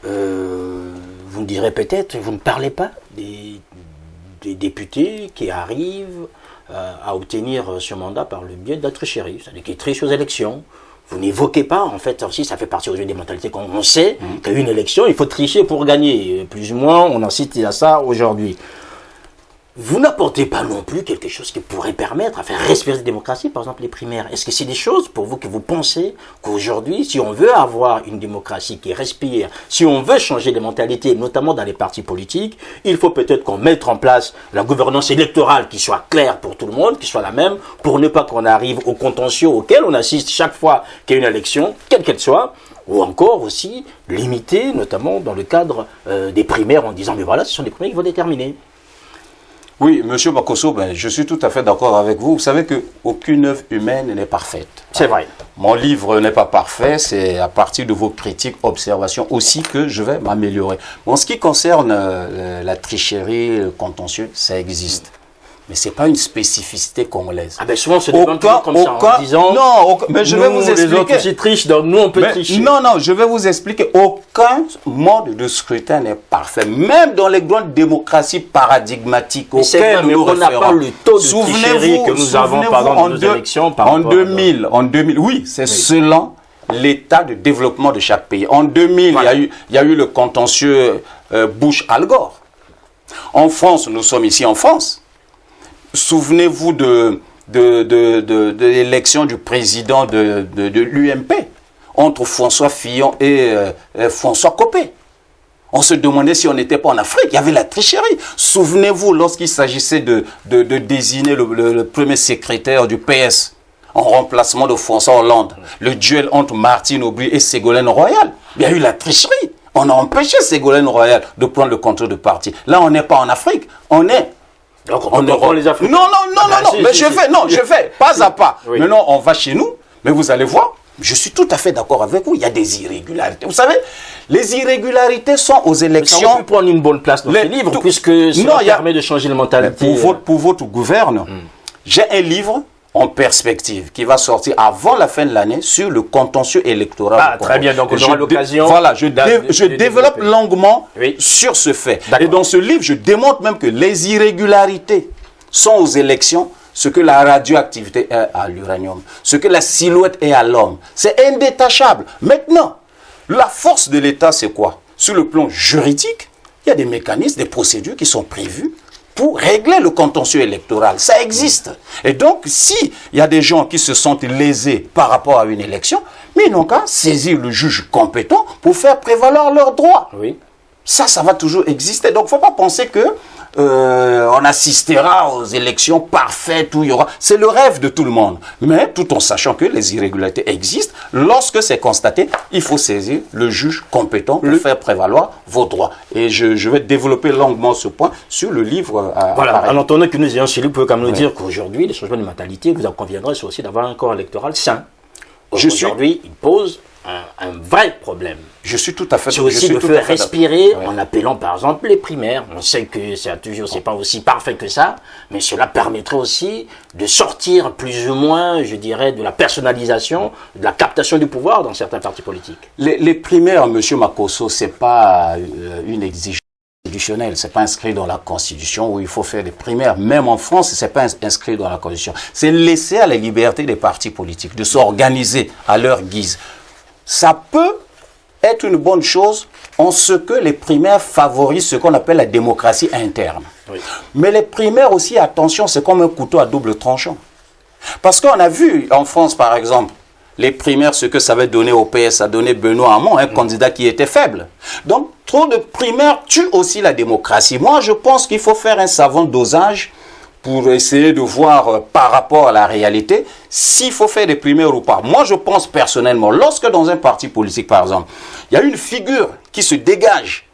vous me direz peut-être, vous ne parlez pas des députés qui arrivent à obtenir ce mandat par le biais de la tricherie, c'est-à-dire qui trichent aux élections. Vous n'évoquez pas, en fait, aussi, ça fait partie aujourd'hui des mentalités qu'on sait qu'il y a une élection, il faut tricher pour gagner. Plus ou moins, on en cite à ça aujourd'hui. Vous n'apportez pas non plus quelque chose qui pourrait permettre à faire respirer la démocratie, par exemple les primaires. Est-ce que c'est des choses pour vous que vous pensez qu'aujourd'hui, si on veut avoir une démocratie qui respire, si on veut changer les mentalités, notamment dans les partis politiques, il faut peut-être qu'on mette en place la gouvernance électorale qui soit claire pour tout le monde, qui soit la même, pour ne pas qu'on arrive au contentieux auquel on assiste chaque fois qu'il y a une élection, quelle qu'elle soit, ou encore aussi limiter, notamment dans le cadre des primaires, en disant, mais voilà, ce sont des primaires qui vont déterminer. Oui, Monsieur Makosso, je suis tout à fait d'accord avec vous. Vous savez qu'aucune œuvre humaine n'est parfaite. C'est vrai. Mon livre n'est pas parfait, c'est à partir de vos critiques, observations aussi que je vais m'améliorer. En ce qui concerne la tricherie, le contentieux, ça existe. Mais ce n'est pas une spécificité congolaise. Ah ben souvent on se demande toujours comme ça, en disant non, mais je vais vous expliquer. Les autres aussi trichent, donc nous on peut tricher. Non, je vais vous expliquer. Aucun mode de scrutin n'est parfait. Même dans les grandes démocraties paradigmatiques auxquelles nous on n'a pas le taux de tricherie que nous avons pendant nos élections. En 2000, oui, c'est selon l'état de développement de chaque pays. En 2000, voilà. il y a eu le contentieux Bush-Al Gore. En France, nous sommes ici en France. Souvenez-vous de l'élection du président de l'UMP entre François Fillon et François Copé. On se demandait si on n'était pas en Afrique. Il y avait la tricherie. Souvenez-vous lorsqu'il s'agissait de désigner le premier secrétaire du PS en remplacement de François Hollande. Le duel entre Martine Aubry et Ségolène Royal. Il y a eu la tricherie. On a empêché Ségolène Royal de prendre le contrôle du parti. Là, on n'est pas en Afrique. On est... Donc on prend les Africains. Non, mais je fais, pas à pas. Oui. Maintenant, on va chez nous, mais vous allez voir, je suis tout à fait d'accord avec vous, il y a des irrégularités. Vous savez, les irrégularités sont aux élections... On peut prendre une bonne place dans ce livre, puisque ça permet de changer la mentalité. Pour votre gouverne, j'ai un livre en perspective qui va sortir avant la fin de l'année sur le contentieux électoral. Ah, très bien, donc on aura l'occasion. Voilà, je développe longuement sur ce fait. Et dans ce livre, je démontre même que les irrégularités sont aux élections ce que la radioactivité est à l'uranium, ce que la silhouette est à l'homme. C'est indétachable. Maintenant, la force de l'État, c'est quoi? Sur le plan juridique, il y a des mécanismes, des procédures qui sont prévues pour régler le contentieux électoral. Ça existe. Et donc, s'il y a des gens qui se sentent lésés par rapport à une élection, mais ils n'ont qu'à saisir le juge compétent pour faire prévaloir leurs droits. Oui. Ça va toujours exister. Donc, il ne faut pas penser que on assistera aux élections parfaites où il y aura... C'est le rêve de tout le monde. Mais tout en sachant que les irrégularités existent, lorsque c'est constaté, il faut saisir le juge compétent pour faire prévaloir vos droits. Et je vais développer longuement ce point sur le livre. Voilà, en entendant que nous ayons chez lui, vous pouvez quand même nous dire qu'aujourd'hui, les changements de mentalité, vous en conviendrez, c'est aussi d'avoir un corps électoral sain. Aujourd'hui, il pose un vrai problème. Je suis tout à fait d'accord. C'est aussi de faire respirer en appelant par exemple les primaires. On sait que c'est pas aussi parfait que ça, mais cela permettrait aussi de sortir plus ou moins, je dirais, de la personnalisation, de la captation du pouvoir dans certains partis politiques. Les primaires, M. Makosso, c'est pas une exigence constitutionnelle, c'est pas inscrit dans la Constitution où il faut faire des primaires. Même en France, c'est pas inscrit dans la Constitution. C'est laisser à la liberté des partis politiques de s'organiser à leur guise. Ça peut être une bonne chose en ce que les primaires favorisent ce qu'on appelle la démocratie interne. Oui. Mais les primaires aussi, attention, c'est comme un couteau à double tranchant. Parce qu'on a vu en France, par exemple, les primaires, ce que ça avait donné au PS, ça a donné Benoît Hamon, un candidat qui était faible. Donc, trop de primaires tuent aussi la démocratie. Moi, je pense qu'il faut faire un savant dosage pour essayer de voir par rapport à la réalité s'il faut faire des primaires ou pas. Moi, je pense personnellement, lorsque dans un parti politique, par exemple, il y a une figure qui se dégage,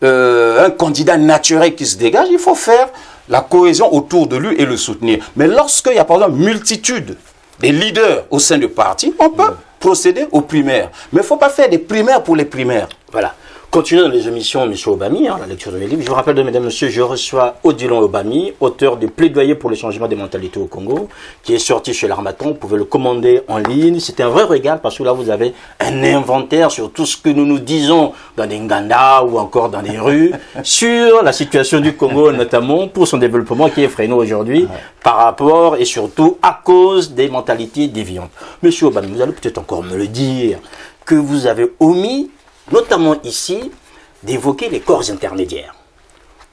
un candidat naturel qui se dégage, il faut faire la cohésion autour de lui et le soutenir. Mais lorsqu'il y a, par exemple, multitude des leaders au sein du parti, on peut procéder aux primaires. Mais il ne faut pas faire des primaires pour les primaires. Voilà. Continuons dans les émissions, M. Obami, la lecture de mes livres. Je vous rappelle, mesdames et messieurs, je reçois Odilon Obami, auteur de Plaidoyer pour le changement des mentalités au Congo, qui est sorti chez l'Harmattan. Vous pouvez le commander en ligne. C'est un vrai régal parce que là, vous avez un inventaire sur tout ce que nous nous disons dans des Nganda ou encore dans les rues, sur la situation du Congo, notamment pour son développement qui est freiné aujourd'hui par rapport et surtout à cause des mentalités déviantes. Monsieur Obami, vous allez peut-être encore me le dire, que vous avez omis, notamment ici, d'évoquer les corps intermédiaires.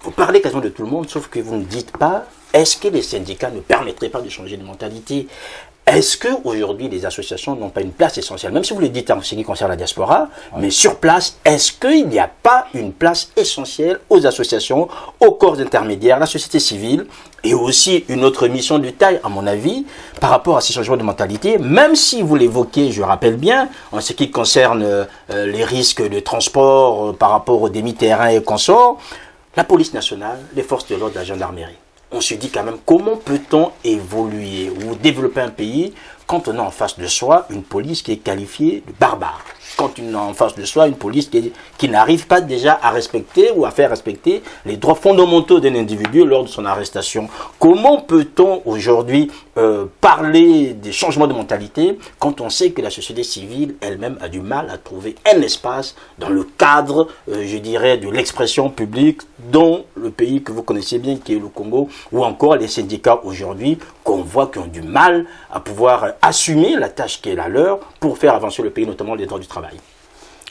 Vous parlez quasiment de tout le monde, sauf que vous ne dites pas, est-ce que les syndicats ne permettraient pas de changer de mentalité? Est-ce qu'aujourd'hui, les associations n'ont pas une place essentielle? Même si vous le dites en ce qui concerne la diaspora, mais sur place, est-ce qu'il n'y a pas une place essentielle aux associations, aux corps intermédiaires, la société civile, et aussi une autre mission de taille, à mon avis, par rapport à ces changements de mentalité, même si vous l'évoquez, je rappelle bien, en ce qui concerne les risques de transport par rapport aux demi-terrains et consorts, la police nationale, les forces de l'ordre, la gendarmerie. on se dit quand même comment peut-on évoluer ou développer un pays quand on a en face de soi une police qui est qualifiée de barbare, quand on a en face de soi une police qui n'arrive pas déjà à respecter ou à faire respecter les droits fondamentaux d'un individu lors de son arrestation. Comment peut-on aujourd'hui parler des changements de mentalité quand on sait que la société civile elle-même a du mal à trouver un espace dans le cadre, je dirais, de l'expression publique dans le pays que vous connaissez bien, qui est le Congo, ou encore les syndicats aujourd'hui qu'on voit qui ont du mal à pouvoir assumer la tâche qui est la leur pour faire avancer le pays, notamment les droits du travail.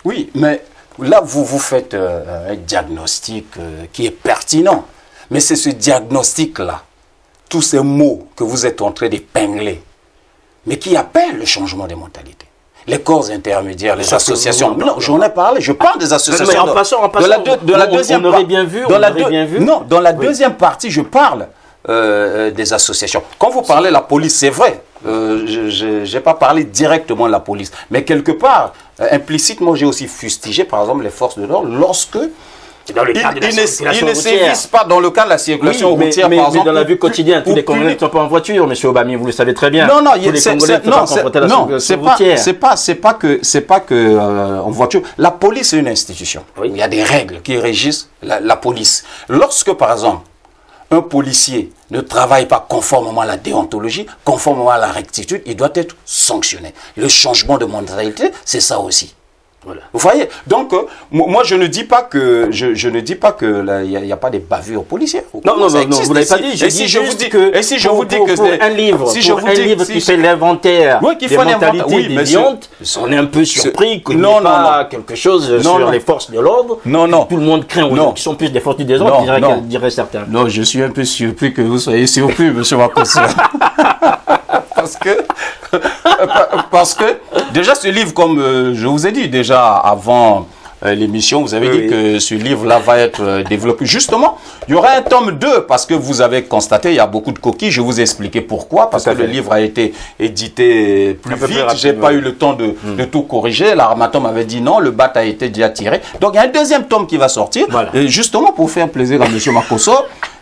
Oui, mais là, vous faites un diagnostic qui est pertinent. Mais c'est ce diagnostic-là, tous ces mots que vous êtes en train d'épingler, mais qui appellent le changement des mentalités. Les corps intermédiaires, les associations. Non, j'en ai parlé, je parle des associations. Mais en passant, de la deuxième on aurait bien vu. Non, dans la deuxième partie, je parle des associations. Quand vous parlez de la police, c'est vrai. Je n'ai pas parlé directement de la police. Mais quelque part, implicitement, j'ai aussi fustigé, par exemple, les forces de l'ordre lorsque dans le cadre de la circulation ils ne sévissent pas dans le cadre de la circulation routière, par exemple. Mais dans la vie ou quotidienne, tous les Congolais ne sont pas en voiture, M. Obami, vous le savez très bien. Non, c'est pas que en voiture. La police est une institution. Oui. Il y a des règles qui régissent la police. Lorsque, par exemple, un policier ne travaille pas conformément à la déontologie, conformément à la rectitude, il doit être sanctionné. Le changement de mentalité, c'est ça aussi. Voilà. Vous voyez, donc moi je ne dis pas que il n'y a pas des bavures policières. Non, vous l'avez pas dit. Je vous dis que un livre qui fait l'inventaire des mentalités déviantes, on est un peu surpris qu'il n'y ait pas quelque chose sur les forces de l'ordre. Non, tout le monde craint aujourd'hui, qui sont plus des forces du désordre, diraient certains. Non, je suis un peu surpris que vous soyez surpris, M. Makosso. Parce que déjà ce livre, comme je vous ai dit déjà avant l'émission, vous avez dit que ce livre-là va être développé. Justement, il y aura un tome 2 parce que vous avez constaté, il y a beaucoup de coquilles. Je vous ai expliqué pourquoi. Parce que le livre a été édité plus vite. J'ai pas eu le temps de tout corriger. L'Armatom m'avait dit non, le bat a été déjà tiré. Donc il y a un deuxième tome qui va sortir. Voilà. Et justement, pour faire plaisir à M. Makosso,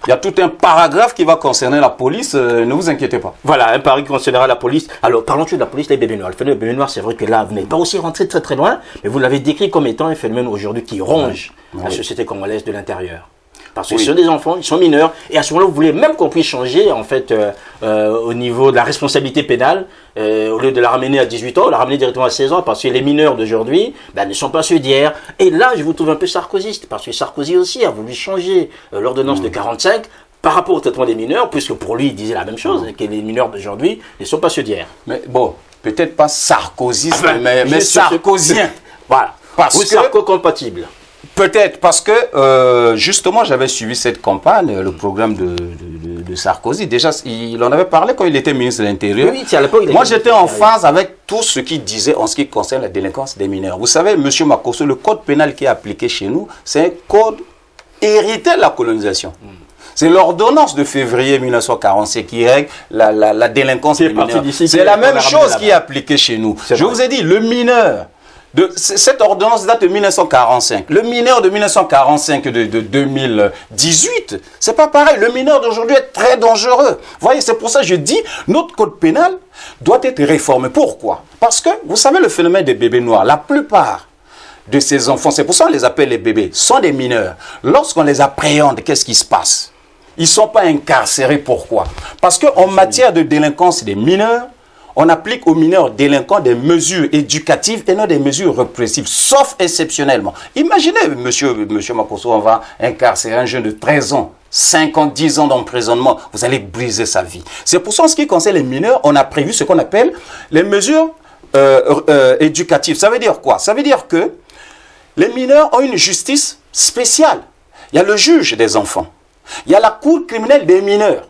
il y a tout un paragraphe qui va concerner la police, ne vous inquiétez pas. Voilà, un paragraphe qui concernera la police. Alors, parlons-tu de la police, les bébés noirs. Le phénomène des bébés noirs, c'est vrai que là, vous n'êtes pas aussi rentré très très loin, mais vous l'avez décrit comme étant un phénomène aujourd'hui qui ronge la société congolaise de l'intérieur. Parce que ce sont des enfants, ils sont mineurs, et à ce moment-là, vous voulez même qu'on puisse changer, en fait, au niveau de la responsabilité pénale, au lieu de la ramener à 18 ans, la ramener directement à 16 ans, parce que les mineurs d'aujourd'hui ne sont pas ceux d'hier. Et là, je vous trouve un peu sarkozyste, parce que Sarkozy aussi a voulu changer l'ordonnance de 45 par rapport au traitement des mineurs, puisque pour lui, il disait la même chose, que les mineurs d'aujourd'hui ne sont pas ceux d'hier. Mais bon, peut-être pas sarkozyste, mais sarkozien. Voilà, ou sarko-compatible. Peut-être parce que justement j'avais suivi cette campagne, le programme de Sarkozy. Déjà, il en avait parlé quand il était ministre de l'Intérieur. Oui, à l'époque. Moi, j'étais en phase avec tout ce qu'il disait en ce qui concerne la délinquance des mineurs. Vous savez, M. Makosso, le code pénal qui est appliqué chez nous, c'est un code hérité de la colonisation. C'est l'ordonnance de février 1945 qui règle la délinquance des mineurs. C'est la même chose qui est appliquée chez nous. Je vous ai dit, le mineur. Cette ordonnance date de 1945. Le mineur de 1945 de 2018, c'est pas pareil. Le mineur d'aujourd'hui est très dangereux. Vous voyez, c'est pour ça que je dis, notre code pénal doit être réformé. Pourquoi? Parce que, vous savez, le phénomène des bébés noirs, la plupart de ces enfants, c'est pour ça qu'on les appelle les bébés, sont des mineurs. Lorsqu'on les appréhende, qu'est-ce qui se passe? Ils ne sont pas incarcérés. Pourquoi? Parce qu'en matière de délinquance des mineurs, on applique aux mineurs délinquants des mesures éducatives et non des mesures répressives, sauf exceptionnellement. Imaginez, monsieur Makosso, on va incarcérer un jeune de 13 ans, 5 ans, 10 ans d'emprisonnement. Vous allez briser sa vie. C'est pour ça, en ce qui concerne les mineurs, on a prévu ce qu'on appelle les mesures éducatives. Ça veut dire quoi? Ça veut dire que les mineurs ont une justice spéciale. Il y a le juge des enfants. Il y a la cour criminelle des mineurs.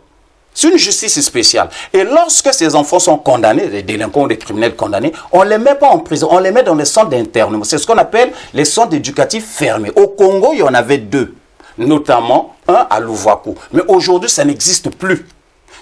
C'est une justice spéciale. Et lorsque ces enfants sont condamnés, des délinquants ou des criminels condamnés, on ne les met pas en prison, on les met dans les centres d'internement. C'est ce qu'on appelle les centres éducatifs fermés. Au Congo, il y en avait 2, notamment un à Louvakou. Mais aujourd'hui, ça n'existe plus.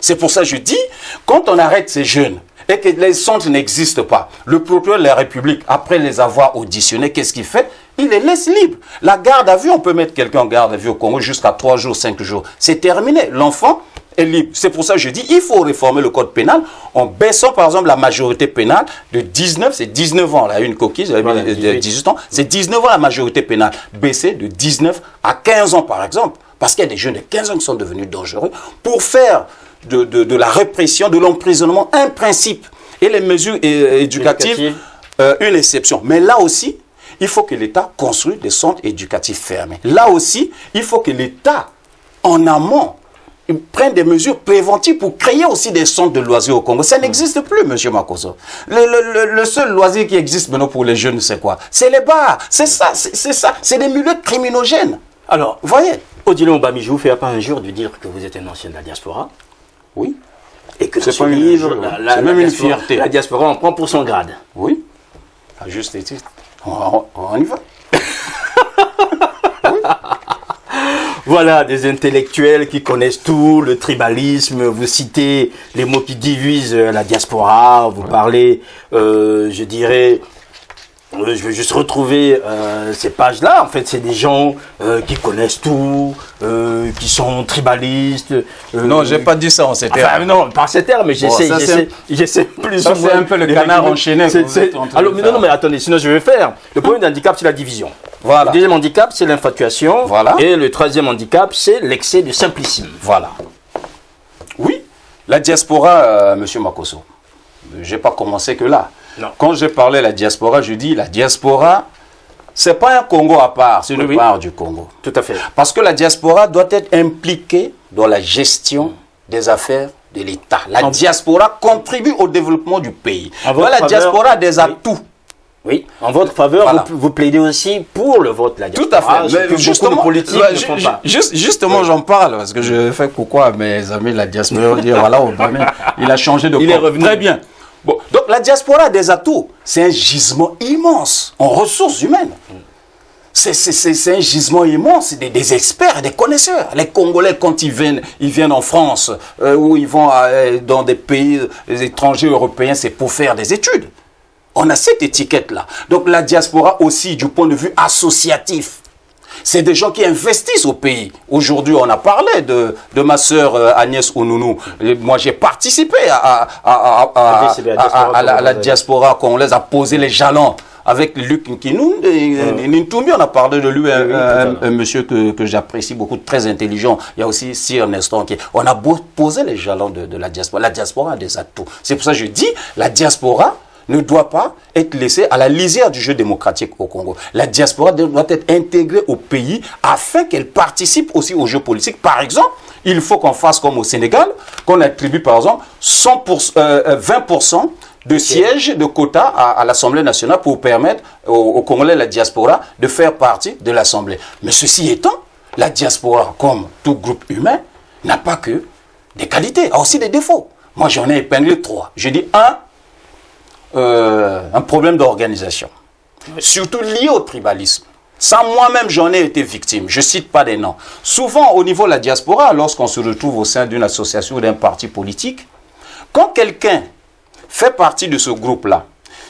C'est pour ça que je dis, quand on arrête ces jeunes et que les centres n'existent pas, le procureur de la République, après les avoir auditionnés, qu'est-ce qu'il fait? Il les laisse libres. La garde à vue, on peut mettre quelqu'un en garde à vue au Congo jusqu'à 3 jours, 5 jours. C'est terminé. L'enfant est libre. C'est pour ça que je dis il faut réformer le code pénal en baissant par exemple la majorité pénale de 19, c'est 19 ans, là, une coquille, voilà, de 18 ans, c'est 19 ans la majorité pénale, baisser de 19 à 15 ans par exemple, parce qu'il y a des jeunes de 15 ans qui sont devenus dangereux, pour faire de la répression, de l'emprisonnement un principe, et les mesures éducatives une exception. Mais là aussi, il faut que l'État construise des centres éducatifs fermés. Là aussi, il faut que l'État, en amont, prenne des mesures préventives pour créer aussi des centres de loisirs au Congo. Ça n'existe plus, M. Makosso. Le seul loisir qui existe maintenant pour les jeunes, c'est quoi? C'est les bars. C'est ça. C'est des milieux criminogènes. Alors, vous voyez, Odilon Obami, je vous fais pas injure de dire que vous êtes un ancien de la diaspora. Oui. Et que c'est pas une livre, c'est même une fierté. La diaspora en prend pour son grade. Oui. À juste titre. On y va. Voilà, des intellectuels qui connaissent tout, le tribalisme, vous citez les mots qui divisent la diaspora, vous parlez, je dirais, je vais juste retrouver ces pages-là, en fait, c'est des gens qui connaissent tout, qui sont tribalistes. Non, j'ai pas dit ça en ces termes. Enfin, non, par ces termes, mais j'essaie plus ça, c'est un peu le canard enchaîné. Alors, non, mais attendez, sinon je vais faire. Le premier handicap, c'est la division. Voilà. Le deuxième handicap, c'est l'infatuation. Voilà. Et le troisième handicap, c'est l'excès de simplicisme. Voilà. Oui, la diaspora, M. Makosso, je n'ai pas commencé que là. Non. Quand j'ai parlé de la diaspora, je dis la diaspora, ce n'est pas un Congo à part, c'est une part du Congo. Tout à fait. Parce que la diaspora doit être impliquée dans la gestion des affaires de l'État. La diaspora contribue au développement du pays. La diaspora a des atouts. Oui, en votre faveur, voilà. vous plaidez aussi pour le vote de la diaspora. Tout à fait. Mais justement, politiques ne font pas. Justement, j'en parle parce que je fais coucou à mes amis de la diaspora. Dire voilà, Obama, il a changé de camp. Il est revenu. Très bien. Bon, donc la diaspora a des atouts. C'est un gisement immense en ressources humaines. C'est un gisement immense, des experts, des connaisseurs. Les Congolais, quand ils viennent en France ou ils vont dans des pays étrangers européens, c'est pour faire des études. On a cette étiquette-là. Donc la diaspora aussi, du point de vue associatif, c'est des gens qui investissent au pays. Aujourd'hui, on a parlé de ma sœur Agnès Ounounounou. Moi, j'ai participé à la diaspora congolaise, à poser les jalons. Avec Luc Nkinoun et Nintoumi, on a parlé de lui, un monsieur que j'apprécie beaucoup, très intelligent. Il y a aussi Sir Nestor. On a posé les jalons de la diaspora. La diaspora a des atouts. C'est pour ça que je dis, la diaspora ne doit pas être laissée à la lisière du jeu démocratique au Congo. La diaspora doit être intégrée au pays afin qu'elle participe aussi au jeu politique. Par exemple, il faut qu'on fasse comme au Sénégal, qu'on attribue par exemple 20% de sièges de quotas à l'Assemblée nationale pour permettre aux Congolais de la diaspora de faire partie de l'Assemblée. Mais ceci étant, la diaspora, comme tout groupe humain, n'a pas que des qualités, a aussi des défauts. Moi, j'en ai épinglé 3. Je dis un problème d'organisation, surtout lié au tribalisme. Ça, moi-même, j'en ai été victime. Je ne cite pas des noms. Souvent, au niveau de la diaspora, lorsqu'on se retrouve au sein d'une association ou d'un parti politique, quand quelqu'un fait partie de ce groupe-là,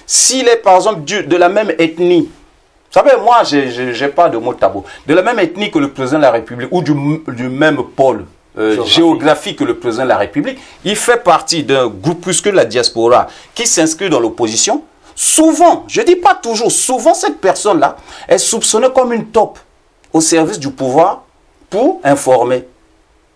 s'il est, par exemple, de la même ethnie, vous savez, moi, je n'ai pas de mot tabou, de la même ethnie que le président de la République ou du même pôle géographique que le président de la République, il fait partie d'un groupuscule de la diaspora qui s'inscrit dans l'opposition. Souvent, je ne dis pas toujours, souvent cette personne-là est soupçonnée comme une taupe au service du pouvoir pour informer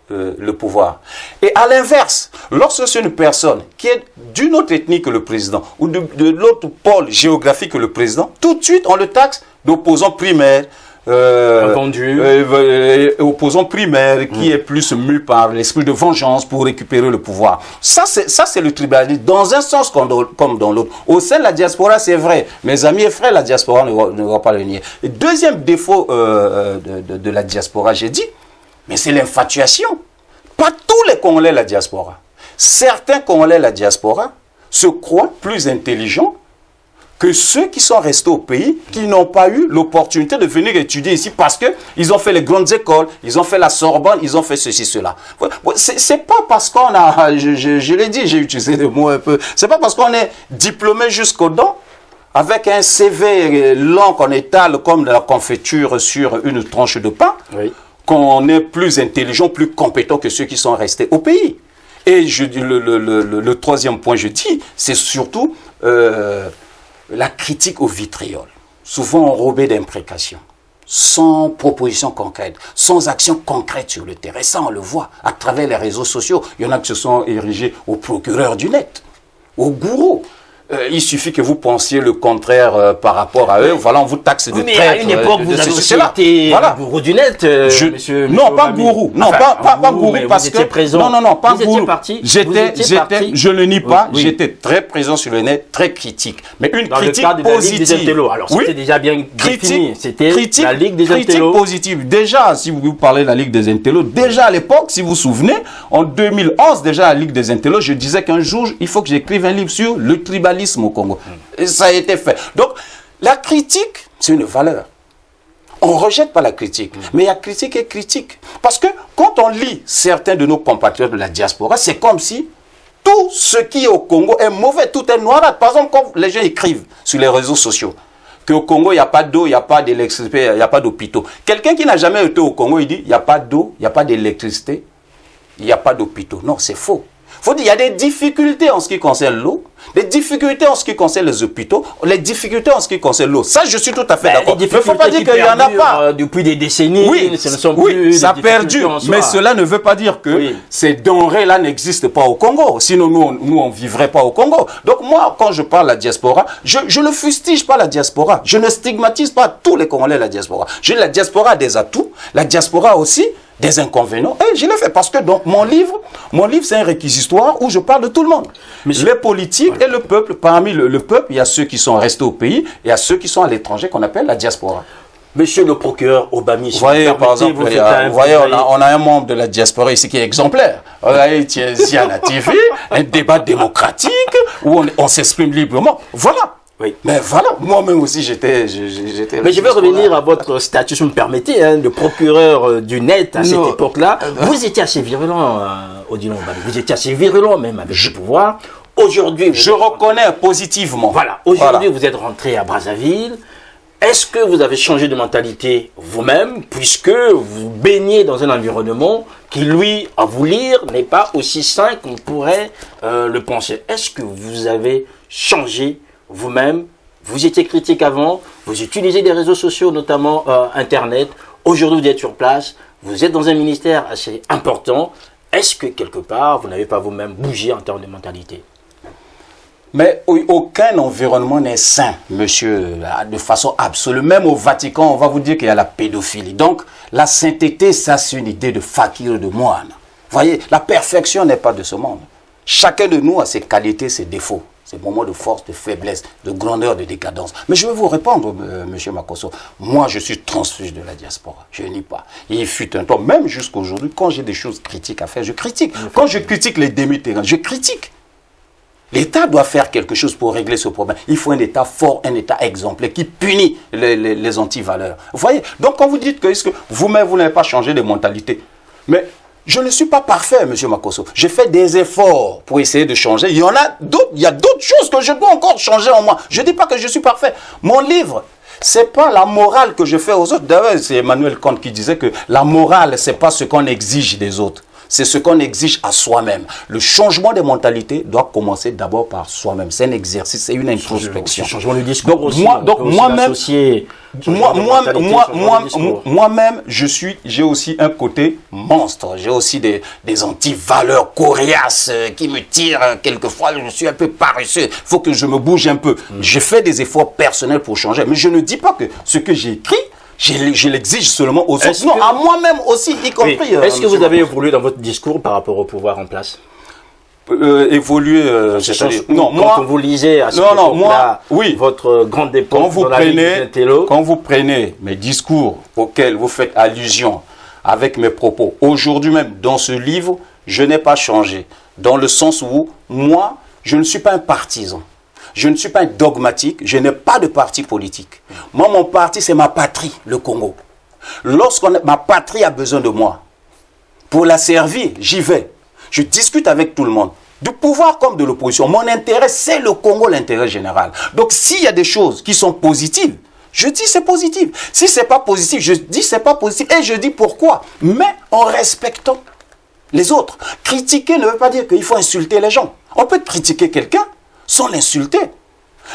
le pouvoir. Et à l'inverse, lorsque c'est une personne qui est d'une autre ethnie que le président ou de l'autre pôle géographique que le président, tout de suite on le taxe d'opposant primaire, opposant primaire qui est plus mu par l'esprit de vengeance pour récupérer le pouvoir. Ça c'est le tribalisme dans un sens comme dans l'autre. Au sein de la diaspora, c'est vrai. Mes amis et frères, la diaspora ne va pas le nier. Et deuxième défaut de la diaspora, j'ai dit, mais c'est l'infatuation. Pas tous les Congolais de la diaspora. Certains Congolais de la diaspora se croient plus intelligents que ceux qui sont restés au pays, qui n'ont pas eu l'opportunité de venir étudier ici parce qu'ils ont fait les grandes écoles, ils ont fait la Sorbonne, ils ont fait ceci, cela. C'est pas parce qu'on a, je l'ai dit, j'ai utilisé des mots un peu, c'est pas parce qu'on est diplômé jusqu'aux dents, avec un CV long qu'on étale comme de la confiture sur une tranche de pain, oui, qu'on est plus intelligent, plus compétent que ceux qui sont restés au pays. Et le troisième point, je dis, c'est surtout la critique au vitriol, souvent enrobée d'imprécations, sans proposition concrète, sans action concrète sur le terrain. Ça, on le voit à travers les réseaux sociaux. Il y en a qui se sont érigés au procureur du net, au gourou. Il suffit que vous pensiez le contraire par rapport à eux. Voilà, on vous taxe de traître. Mais à une époque, vous avez aussi été gourou du net, monsieur non, pas Obami. gourou. Non, Enfin, pas gourou parce que... Présent. Non, pas vous gourou. Étiez parti, je ne nie pas, oui. j'étais très présent sur le net, très critique. Mais une dans critique le cadre de la Ligue des positive. Intellos. Alors, c'était déjà bien défini. C'était critique, la Ligue des critique Intellos. positive. Déjà, si vous parlez de la Ligue des Intellos, déjà à l'époque, si vous vous souvenez, en 2011, déjà à la Ligue des Intellos, je disais qu'un jour, il faut que j'écrive un livre sur le tribalisme au Congo. Et ça a été fait. Donc, la critique, c'est une valeur. On ne rejette pas la critique, mais il y a critique et critique. Parce que quand on lit certains de nos compatriotes de la diaspora, c'est comme si tout ce qui est au Congo est mauvais, tout est noirâtre. Par exemple, quand les gens écrivent sur les réseaux sociaux qu'au Congo, il n'y a pas d'eau, il n'y a pas d'électricité, il n'y a pas d'hôpitaux. Quelqu'un qui n'a jamais été au Congo, il dit il n'y a pas d'eau, il n'y a pas d'électricité, il n'y a pas d'hôpitaux. Non, c'est faux. Il faut dire, il y a des difficultés en ce qui concerne l'eau, des difficultés en ce qui concerne les hôpitaux, les difficultés en ce qui concerne l'eau. Ça, je suis tout à fait d'accord. Mais il ne faut pas dire qu'il n'y en a pas. Depuis des décennies, ce ne sont plus ça perdure. Mais cela ne veut pas dire que ces denrées-là n'existent pas au Congo. Sinon, nous, on ne vivrait pas au Congo. Donc, moi, quand je parle de la diaspora, je ne fustige pas la diaspora. Je ne stigmatise pas tous les Congolais de la diaspora. La diaspora a des atouts. La diaspora aussi des inconvénients. Et je l'ai fait parce que donc mon livre c'est un réquisitoire où je parle de tout le monde. Les politiques et le peuple. Parmi le peuple, il y a ceux qui sont restés au pays et il y a ceux qui sont à l'étranger qu'on appelle la diaspora. Monsieur le procureur Obami, vous voyez, par exemple, on a un membre de la diaspora ici qui est exemplaire. On a ici à la TV, un débat démocratique où on s'exprime librement. Voilà. Oui. Mais voilà, moi-même aussi j'étais. Mais je vais revenir à votre statut, si vous me permettez, de procureur du net à cette époque-là. Vous étiez assez virulent, Odilon Obami. Vous étiez assez virulent même avec le pouvoir. Aujourd'hui, je reconnais positivement. Voilà. Aujourd'hui, vous êtes rentré à Brazzaville. Est-ce que vous avez changé de mentalité vous-même, puisque vous baignez dans un environnement qui, lui, à vous lire, n'est pas aussi sain qu'on pourrait le penser? Est-ce que vous avez changé vous-même? Vous étiez critique avant, vous utilisez des réseaux sociaux, notamment Internet. Aujourd'hui, vous êtes sur place, vous êtes dans un ministère assez important. Est-ce que, quelque part, vous n'avez pas vous-même bougé en termes de mentalité? Mais aucun environnement n'est sain, monsieur, de façon absolue. Même au Vatican, on va vous dire qu'il y a la pédophilie. Donc, la sainteté, ça, c'est une idée de fakir, de moine. Vous voyez, la perfection n'est pas de ce monde. Chacun de nous a ses qualités, ses défauts. Ces moments de force, de faiblesse, de grandeur, de décadence. Mais je vais vous répondre, monsieur Makosso. Moi, je suis transfuge de la diaspora. Je nie pas. Il fut un temps, même jusqu'à aujourd'hui, quand j'ai des choses critiques à faire, je critique. Quand je critique les demi-terrains, je critique. L'État doit faire quelque chose pour régler ce problème. Il faut un État fort, un État exemplaire qui punit les anti-valeurs. Vous voyez? Donc, quand vous dites que, vous-même, vous n'avez pas changé de mentalité, mais je ne suis pas parfait, monsieur Makosso. Je fais des efforts pour essayer de changer. Il y a d'autres choses que je dois encore changer en moi. Je ne dis pas que je suis parfait. Mon livre, c'est pas la morale que je fais aux autres. D'ailleurs, c'est Emmanuel Kant qui disait que la morale, c'est pas ce qu'on exige des autres. C'est ce qu'on exige à soi-même. Le changement des mentalités doit commencer d'abord par soi-même. C'est un exercice, c'est une introspection. Changement du discours aussi. Moi-même, j'ai aussi un côté monstre. J'ai aussi des anti-valeurs coriaces qui me tirent. Quelquefois, je suis un peu paresseux. Il faut que je me bouge un peu. Je fais des efforts personnels pour changer. Mais je ne dis pas que ce que j'ai écrit, je l'exige seulement aux autres. Non, à moi-même aussi, y compris. Oui. Est-ce que vous avez évolué dans votre discours par rapport au pouvoir en place? Évoluer, non, quand vous lisez à ce moment-là, votre grande époque quand vous prenez mes discours auxquels vous faites allusion avec mes propos, aujourd'hui même, dans ce livre, je n'ai pas changé. Dans le sens où, moi, je ne suis pas un partisan. Je ne suis pas un dogmatique, je n'ai pas de parti politique. Moi, mon parti, c'est ma patrie, le Congo. Ma patrie a besoin de moi. Pour la servir, j'y vais. Je discute avec tout le monde. Du pouvoir comme de l'opposition. Mon intérêt, c'est le Congo, l'intérêt général. Donc, s'il y a des choses qui sont positives, je dis c'est positif. Si c'est pas positif, je dis c'est pas positif. Et je dis pourquoi. Mais en respectant les autres. Critiquer ne veut pas dire qu'il faut insulter les gens. On peut critiquer quelqu'un sans l'insulter.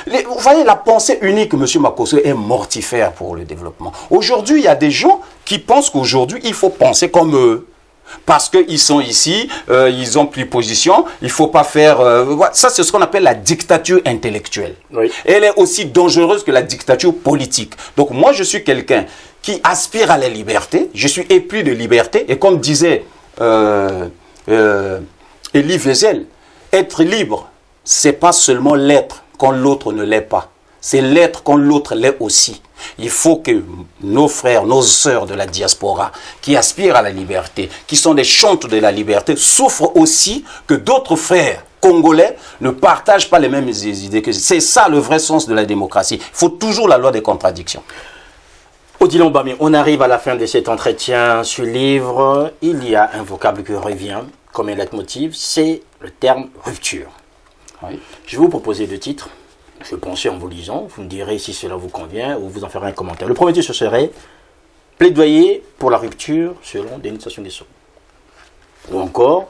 Vous voyez, la pensée unique, M. Makosso, est mortifère pour le développement. Aujourd'hui, il y a des gens qui pensent qu'aujourd'hui, il faut penser comme eux. Parce qu'ils sont ici, ils ont pris position, il ne faut pas faire... ça, c'est ce qu'on appelle la dictature intellectuelle. Oui. Elle est aussi dangereuse que la dictature politique. Donc moi, je suis quelqu'un qui aspire à la liberté, je suis épris de liberté, et comme disait Elie Wiesel, être libre, c'est pas seulement l'être quand l'autre ne l'est pas. C'est l'être quand l'autre l'est aussi. Il faut que nos frères, nos sœurs de la diaspora, qui aspirent à la liberté, qui sont des chantres de la liberté, souffrent aussi que d'autres frères congolais ne partagent pas les mêmes idées que... C'est ça le vrai sens de la démocratie. Il faut toujours la loi des contradictions. Odilon Obami, on arrive à la fin de cet entretien sur le livre. Il y a un vocable qui revient comme un leitmotiv, c'est le terme rupture. Oui. Je vais vous proposer deux titres. Je pensais en vous lisant, vous me direz si cela vous convient ou vous en ferez un commentaire. Le premier titre serait plaidoyer pour la rupture selon Denis Sassou Nguesso. Ou encore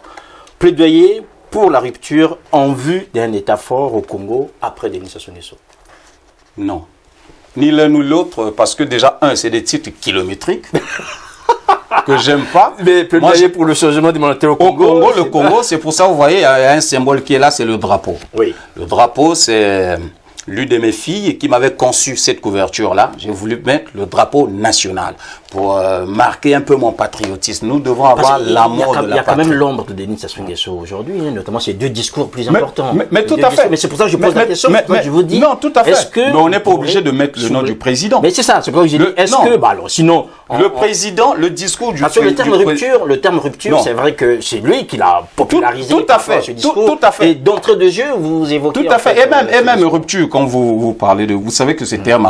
plaidoyer pour la rupture en vue d'un État fort au Congo après Denis Sassou Nguesso. Non. Ni l'un ni l'autre, parce que déjà, c'est des titres kilométriques que j'aime pas. Mais plaidoyer pour le changement des mentalités au Congo. Le Congo, c'est pour ça, vous voyez, il y a un symbole qui est là, c'est le drapeau. Oui. Le drapeau, c'est l'une de mes filles qui m'avait conçu cette couverture-là. J'ai voulu mettre le drapeau national pour marquer un peu mon patriotisme. Nous devons avoir l'amour de la patrie. Il y a quand même l'ombre de Denis Sassou Nguesso aujourd'hui, notamment ces deux discours plus importants. Mais tout à fait. Mais c'est pour ça que je pose la question. Je vous dis. Non, tout à fait. Mais on n'est pas obligé de mettre le nom du président. Mais c'est ça, c'est pour ça que j'ai dit. Est-ce que, bah alors, sinon. Le président, le discours du président. Le terme rupture, c'est vrai que c'est lui qui l'a popularisé. Tout à fait. Tout à fait. Et d'entrée de jeu, vous évoquez. Tout à fait. Et même rupture, quand vous parlez de. Vous savez que ce terme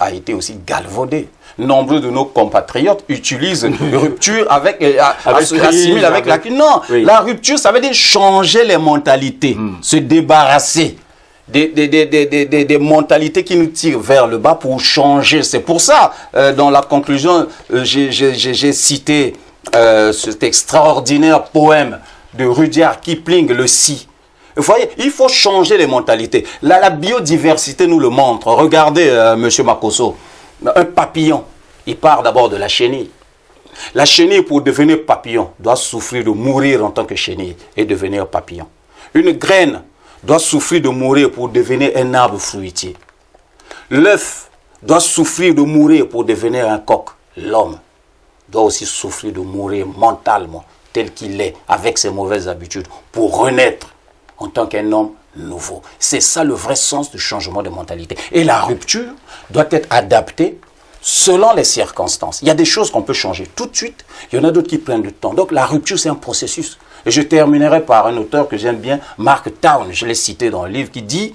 a été aussi galvaudé. Nombreux de nos compatriotes utilisent rupture avec assimilent avec la... Non, oui. La rupture, ça veut dire changer les mentalités, se débarrasser des mentalités qui nous tirent vers le bas pour changer. C'est pour ça, dans la conclusion, j'ai cité cet extraordinaire poème de Rudyard Kipling, Le Si. Vous voyez, il faut changer les mentalités. La biodiversité nous le montre. Regardez, Monsieur Makosso, un papillon, il part d'abord de la chenille. La chenille, pour devenir papillon, doit souffrir de mourir en tant que chenille et devenir papillon. Une graine doit souffrir de mourir pour devenir un arbre fruitier. L'œuf doit souffrir de mourir pour devenir un coq. L'homme doit aussi souffrir de mourir mentalement, tel qu'il est, avec ses mauvaises habitudes, pour renaître en tant qu'un homme nouveau. C'est ça le vrai sens du changement de mentalité. Et la rupture doit être adaptée selon les circonstances. Il y a des choses qu'on peut changer tout de suite, il y en a d'autres qui prennent du temps. Donc la rupture, c'est un processus. Et je terminerai par un auteur que j'aime bien, Mark Twain, je l'ai cité dans le livre, qui dit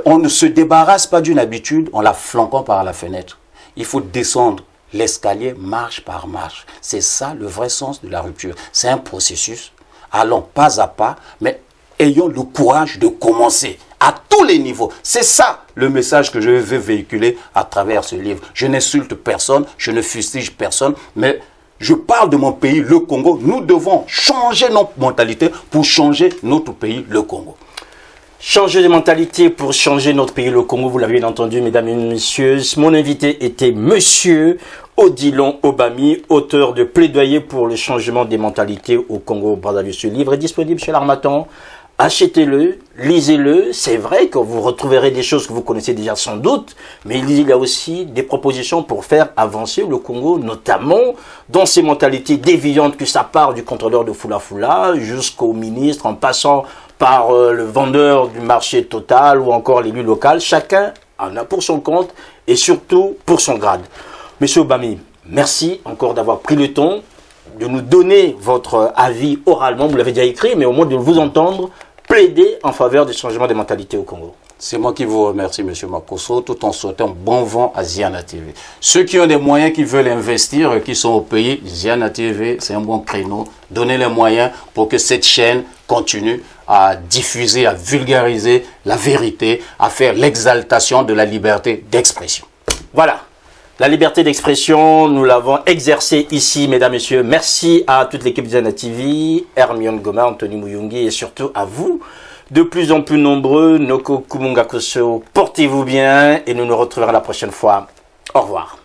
on ne se débarrasse pas d'une habitude en la flanquant par la fenêtre. Il faut descendre l'escalier marche par marche. C'est ça le vrai sens de la rupture. C'est un processus. Allons pas à pas, mais ayons le courage de commencer à tous les niveaux. C'est ça le message que je veux véhiculer à travers ce livre. Je n'insulte personne, je ne fustige personne, mais je parle de mon pays, le Congo. Nous devons changer notre mentalité pour changer notre pays, le Congo. Changer de mentalité pour changer notre pays, le Congo, vous l'avez bien entendu, mesdames et messieurs. Mon invité était Monsieur Odilon Obami, auteur de Plaidoyer pour le changement des mentalités au Congo-Brazzaville. Ce livre est disponible chez l'Harmattan. Achetez-le, lisez-le. C'est vrai que vous retrouverez des choses que vous connaissez déjà sans doute, mais il y a aussi des propositions pour faire avancer le Congo, notamment dans ces mentalités déviantes, que ça part du contrôleur de Fula Fula jusqu'au ministre, en passant par le vendeur du marché Total ou encore l'élu local. Chacun en a pour son compte et surtout pour son grade. Monsieur Obami, merci encore d'avoir pris le temps de nous donner votre avis oralement. Vous l'avez déjà écrit, mais au moins de vous entendre plaider en faveur du changement des mentalités au Congo. C'est moi qui vous remercie, M. Makosso, tout en souhaitant bon vent à Ziana TV. Ceux qui ont des moyens, qui veulent investir, qui sont au pays, Ziana TV, c'est un bon créneau. Donnez les moyens pour que cette chaîne continue à diffuser, à vulgariser la vérité, à faire l'exaltation de la liberté d'expression. Voilà. La liberté d'expression, nous l'avons exercée ici, mesdames, messieurs. Merci à toute l'équipe de Zana TV, Hermione Goma, Anthony Mouyungi et surtout à vous, de plus en plus nombreux. Noko Kumunga Koso, portez-vous bien et nous nous retrouverons la prochaine fois. Au revoir.